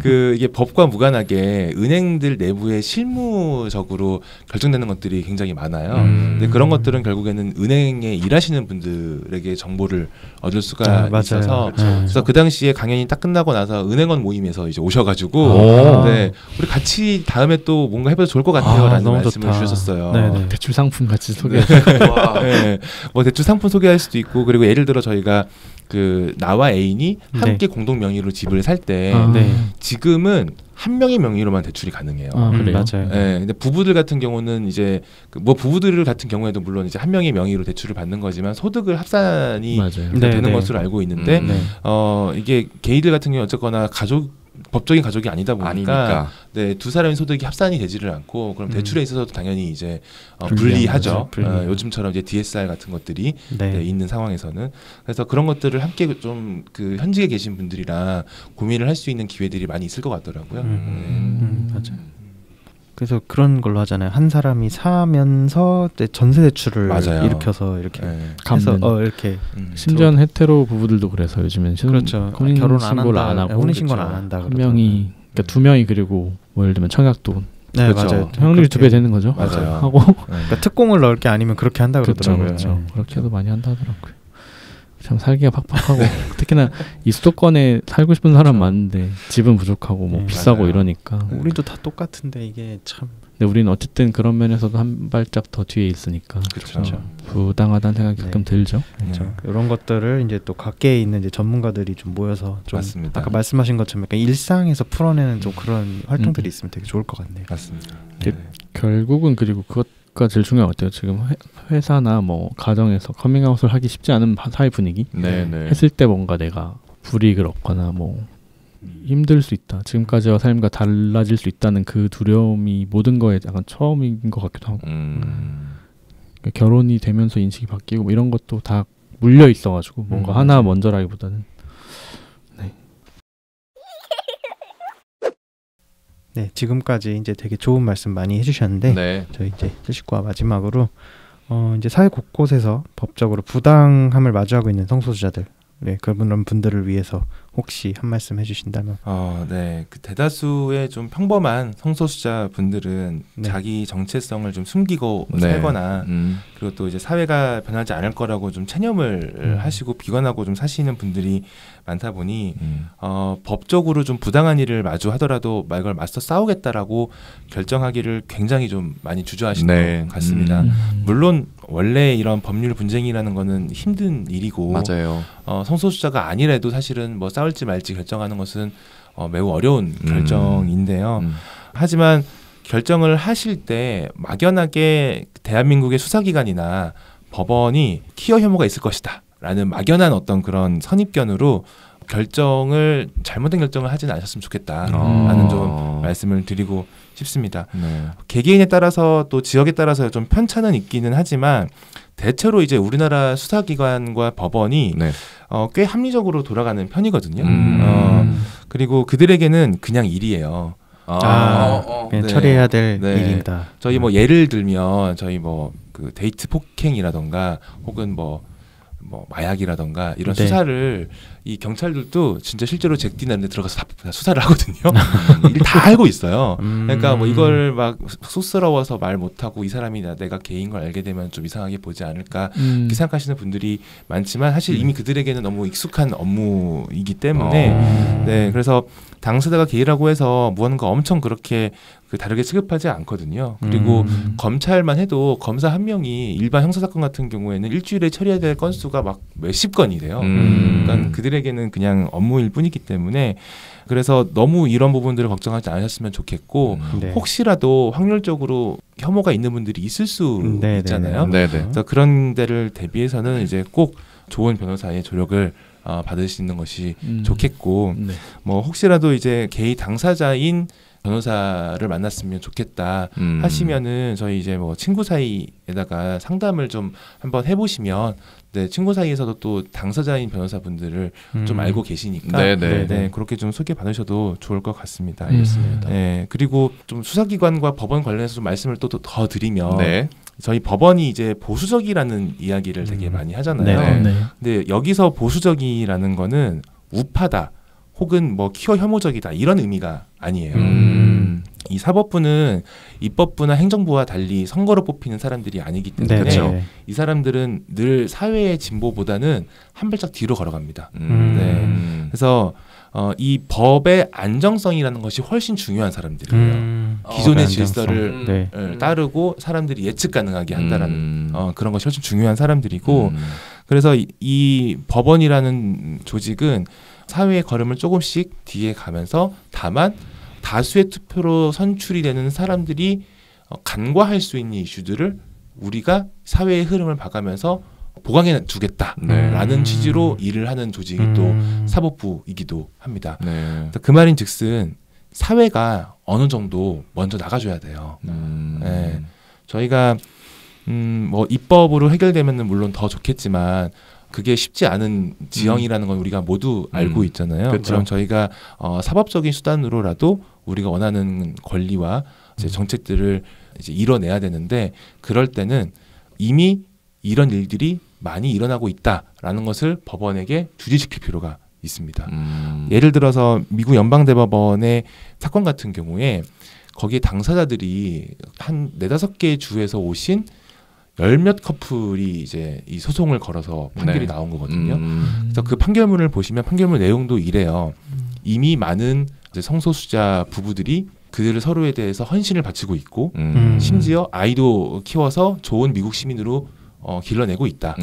그 이게 법과 무관하게 은행들 내부에 실무적으로 결정되는 것들이 굉장히 많아요. 근데 그런 것들은 결국에는 은행에 일하시는 분들에게 정보를 얻을 수가 있어서 그래서 그 당시에 강연이 딱 끝나고 나서 은행원 모임에서 이제 오셔가지고 네, 우리 같이 다음에 또 뭔가 해봐도 좋을 것 같아요라는 말씀을 주셨어요. 네네. 대출 상품 같이 네. 뭐 대출 상품 소개할 수도 있고, 그리고 예를 들어 저희가 그 나와 애인이 함께 공동 명의로 집을 살 때 지금은 한 명의 명의로만 대출이 가능해요. 그래요? 맞아요. 네, 근데 부부들 같은 경우는 이제 뭐 부부들 같은 경우에도 물론 이제 한 명의 명의로 대출을 받는 거지만 소득을 합산이 되는 것으로 알고 있는데 이게 게이들 같은 경우 어쨌거나 법적인 가족이 아니다 보니까 네, 두 사람의 소득이 합산이 되지를 않고 그럼 대출에 있어서도 당연히 이제 불리하죠. 요즘처럼 이제 DSR 같은 것들이 있는 상황에서는. 그래서 그런 것들을 함께 좀 그 현직에 계신 분들이랑 고민을 할 수 있는 기회들이 많이 있을 것 같더라고요. 맞아요. 그래서 그런 걸로 하잖아요. 한 사람이 사면서 전세 대출을 일으켜서 이렇게 해서 이렇게 심지어는 헤테로 부부들도 그래서 요즘엔 그렇죠. 결혼 신고를 안 하고 혼인 신고를 안 한다. 한 명이 그러니까 두 명이 그리고 뭐 예를 들면 청약도 네, 맞아요. 확률이 2배 되는 거죠. 맞아요. 하고 그러니까 특공을 넣을 게 아니면 그렇게 한다 그러더라고요. 그렇죠. 그렇게도 많이 한다 하더라고요. 참 살기가 팍팍하고 특히나 이 수도권에 살고 싶은 사람 많은데 집은 부족하고 뭐 비싸고 이러니까 우리도 다 똑같은데 이게 참. 근데 우리는 어쨌든 그런 면에서도 한 발짝 더 뒤에 있으니까 그렇죠. 부당하다는 생각이 가끔 들죠. 그렇죠. 이런 것들을 이제 또 각계에 있는 이제 전문가들이 좀 모여서 좀 맞습니다. 아까 말씀하신 것처럼 약간 일상에서 풀어내는 좀 그런 활동들이 있으면 되게 좋을 것 같네요. 맞습니다. 결국은 그리고 그것가 제일 중요한 것 같아요. 지금 회사나 뭐 가정에서 커밍아웃을 하기 쉽지 않은 사회 분위기 했을 때 뭔가 내가 불이익을 얻거나 뭐 힘들 수 있다. 지금까지와 삶과 달라질 수 있다는 그 두려움이 모든 거에 약간 처음인 것 같기도 하고 그러니까 결혼이 되면서 인식이 바뀌고 뭐 이런 것도 다 물려 있어가지고 뭔가 하나 먼저라기보다는 네, 지금까지 이제 되게 좋은 말씀 많이 해주셨는데 저희 이제 79화 마지막으로 이제 사회 곳곳에서 법적으로 부당함을 마주하고 있는 성소수자들 네, 그런 분들을 위해서 혹시 한 말씀 해주신다면. 네, 그 대다수의 좀 평범한 성소수자 분들은 네. 자기 정체성을 좀 숨기고 네. 살거나 그리고 또 이제 사회가 변하지 않을 거라고 좀 체념을 하시고 비관하고 좀 사시는 분들이 많다 보니 법적으로 좀 부당한 일을 마주하더라도 이걸 맞서 싸우겠다라고 결정하기를 굉장히 좀 많이 주저하시는 네. 것 같습니다. 물론 원래 이런 법률 분쟁이라는 거는 힘든 일이고 맞아요. 성소수자가 아니라도 사실은 뭐 싸울지 말지 결정하는 것은 매우 어려운 결정인데요. 하지만 결정을 하실 때 막연하게 대한민국의 수사기관이나 법원이 키어 혐오가 있을 것이다 라는 막연한 어떤 그런 선입견으로 잘못된 결정을 하지는 않으셨으면 좋겠다라는 좀 말씀을 드리고 싶습니다. 네. 개개인에 따라서 또 지역에 따라서 좀 편차는 있기는 하지만 대체로 이제 우리나라 수사기관과 법원이 네. 꽤 합리적으로 돌아가는 편이거든요. 그리고 그들에게는 그냥 일이에요. 그냥 네. 처리해야 될 네. 일입니다. 저희 뭐 예를 들면 저희 뭐 그 데이트 폭행이라던가 혹은 뭐 마약이라던가 이런 네. 수사를 이 경찰들도 진짜 실제로 잭디나는데 들어가서 다 수사를 하거든요. 일 다 알고 있어요. 그러니까 뭐 이걸 막 쑥스러워서 말 못하고 이 사람이 내가 개인 걸 알게 되면 좀 이상하게 보지 않을까 이렇게 생각하시는 분들이 많지만 사실 이미 그들에게는 너무 익숙한 업무이기 때문에 네, 그래서 당사자가 게이라고 해서 무언가 엄청 그렇게 다르게 취급하지 않거든요. 그리고 검찰만 해도 검사 한 명이 일반 형사사건 같은 경우에는 일주일에 처리해야 될 건수가 막 몇십 건이 돼요. 그러니까 그들에게는 그냥 업무일 뿐이기 때문에 그래서 너무 이런 부분들을 걱정하지 않으셨으면 좋겠고 네. 혹시라도 확률적으로 혐오가 있는 분들이 있을 수 있잖아요. 네네. 그래서 그런 데를 대비해서는 이제 꼭 좋은 변호사의 조력을 받으시는 것이 좋겠고 네. 뭐 혹시라도 이제 게이 당사자인 변호사를 만났으면 좋겠다 하시면은 저희 이제 뭐 친구 사이에다가 상담을 좀 한번 해보시면 네, 친구 사이에서도 또 당사자인 변호사분들을 좀 알고 계시니까 네, 그렇게 좀 소개 받으셔도 좋을 것 같습니다. 알겠습니다. 네, 그리고 좀 수사기관과 법원 관련해서 좀 말씀을 또 더 드리면 네. 저희 법원이 이제 보수적이라는 이야기를 되게 많이 하잖아요. 네. 근데 여기서 보수적이라는 거는 우파다 혹은 뭐 키어 혐오적이다 이런 의미가 아니에요. 이 사법부는 입법부나 행정부와 달리 선거로 뽑히는 사람들이 아니기 때문에 그렇죠. 이 사람들은 늘 사회의 진보보다는 한 발짝 뒤로 걸어갑니다. 네. 그래서 이 법의 안정성이라는 것이 훨씬 중요한 사람들이에요. 기존의 질서를 따르고 사람들이 예측 가능하게 한다라는 그런 것이 훨씬 중요한 사람들이고 그래서 이 법원이라는 조직은 사회의 걸음을 조금씩 뒤에 가면서 다만 다수의 투표로 선출이 되는 사람들이 간과할 수 있는 이슈들을 우리가 사회의 흐름을 봐가면서 보강해 두겠다라는 취지로 일을 하는 조직이 또 사법부이기도 합니다. 그 말인즉슨 사회가 어느 정도 먼저 나가줘야 돼요. 네. 저희가 뭐 입법으로 해결되면은 물론 더 좋겠지만 그게 쉽지 않은 지형이라는 건 우리가 모두 알고 있잖아요. 그렇죠. 그럼 저희가 사법적인 수단으로라도 우리가 원하는 권리와 이제 정책들을 이제 이뤄내야 되는데 그럴 때는 이미 이런 일들이 많이 일어나고 있다라는 것을 법원에게 주지시킬 필요가 있습니다. 예를 들어서 미국 연방대법원의 사건 같은 경우에 거기에 당사자들이 한 4-5개의 주에서 오신 10몇 커플이 이제 이 소송을 걸어서 판결이 나온 거거든요. 그래서 그 판결문을 보시면 판결문 내용도 이래요. 이미 많은 이제 성소수자 부부들이 그들을 서로에 대해서 헌신을 바치고 있고 심지어 아이도 키워서 좋은 미국 시민으로 길러내고 있다.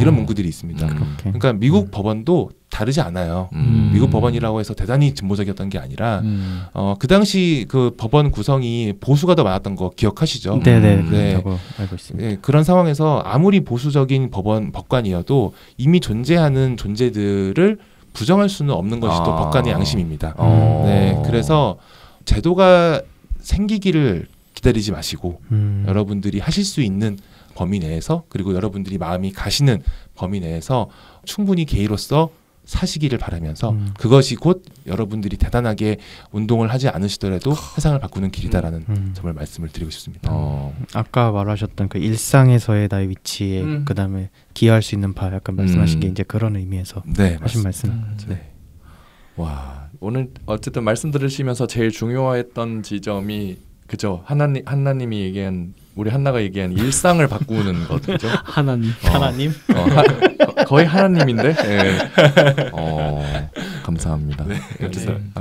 이런 문구들이 있습니다. 그러니까 미국 법원도 다르지 않아요. 미국 법원이라고 해서 대단히 진보적이었던 게 아니라 그 당시 그 법원 구성이 보수가 더 많았던 거 기억하시죠? 네네. 그렇다고 알고 있습니다. 네, 그런 상황에서 아무리 보수적인 법관이어도 이미 존재하는 존재들을 부정할 수는 없는 것이 또 법관의 양심입니다. 네, 그래서 제도가 생기기를 기다리지 마시고 여러분들이 하실 수 있는 범위 내에서 그리고 여러분들이 마음이 가시는 범위 내에서 충분히 게이로서 사시기를 바라면서 그것이 곧 여러분들이 대단하게 운동을 하지 않으시더라도 세상을 바꾸는 길이다라는 점을 말씀을 드리고 싶습니다. 아까 말하셨던 그 일상에서의 나의 위치에 그다음에 기여할 수 있는 바 약간 말씀하신 게 이제 그런 의미에서 네, 하신 말씀. 네. 와, 오늘 어쨌든 말씀 들으시면서 제일 중요했던 지점이 그죠? 하나님이 얘기한 우리 한나가 얘기한 일상을 바꾸는 거죠. 하나님. 거의 하나님인데. 네. 감사합니다. 네.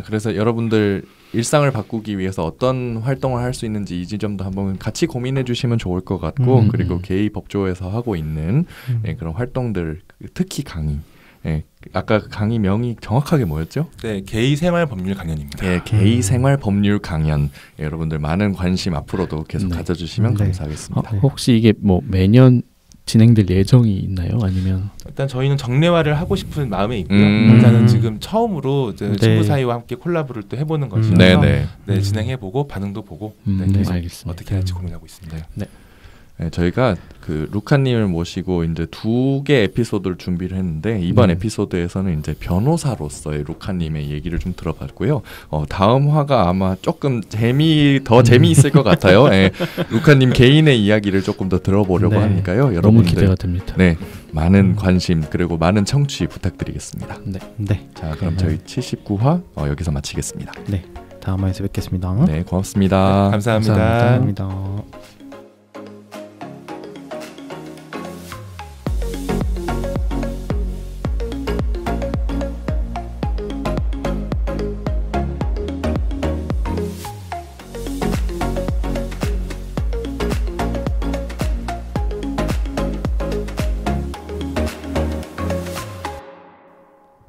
그래서 여러분들 일상을 바꾸기 위해서 어떤 활동을 할 수 있는지 이 지점도 한번 같이 고민해 주시면 좋을 것 같고 그리고 게이 법조에서 하고 있는 그런 활동들 특히 강의. 예, 아까 강의 명이 정확하게 뭐였죠? 네, 게이 생활 법률 강연입니다. 예, 게이 생활 법률 강연. 예, 여러분들 많은 관심 앞으로도 계속 가져주시면 감사하겠습니다. 혹시 이게 뭐 매년 진행될 예정이 있나요? 아니면 일단 저희는 정례화를 하고 싶은 마음에 있고요. 일단은 지금 처음으로 이제 친구 사이와 함께 콜라보를 또 해보는 것이라서 네, 진행해보고 반응도 보고 알겠습니다. 어떻게 할지 고민하고 있습니다. 네. 네, 저희가 그 루카님을 모시고 이제 2개 에피소드를 준비를 했는데 이번 에피소드에서는 이제 변호사로서의 루카님의 얘기를 좀 들어봤고요. 다음 화가 아마 조금 더 재미있을 것 같아요. 네, 루카님 개인의 이야기를 조금 더 들어보려고 하니까요. 여러분들 너무 기대가 됩니다. 네, 많은 관심 그리고 많은 청취 부탁드리겠습니다. 네. 자, 그럼 저희 79화 여기서 마치겠습니다. 네, 다음 화에서 뵙겠습니다. 네, 고맙습니다. 네, 감사합니다. 감사합니다.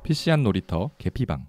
PC한 놀이터 개피방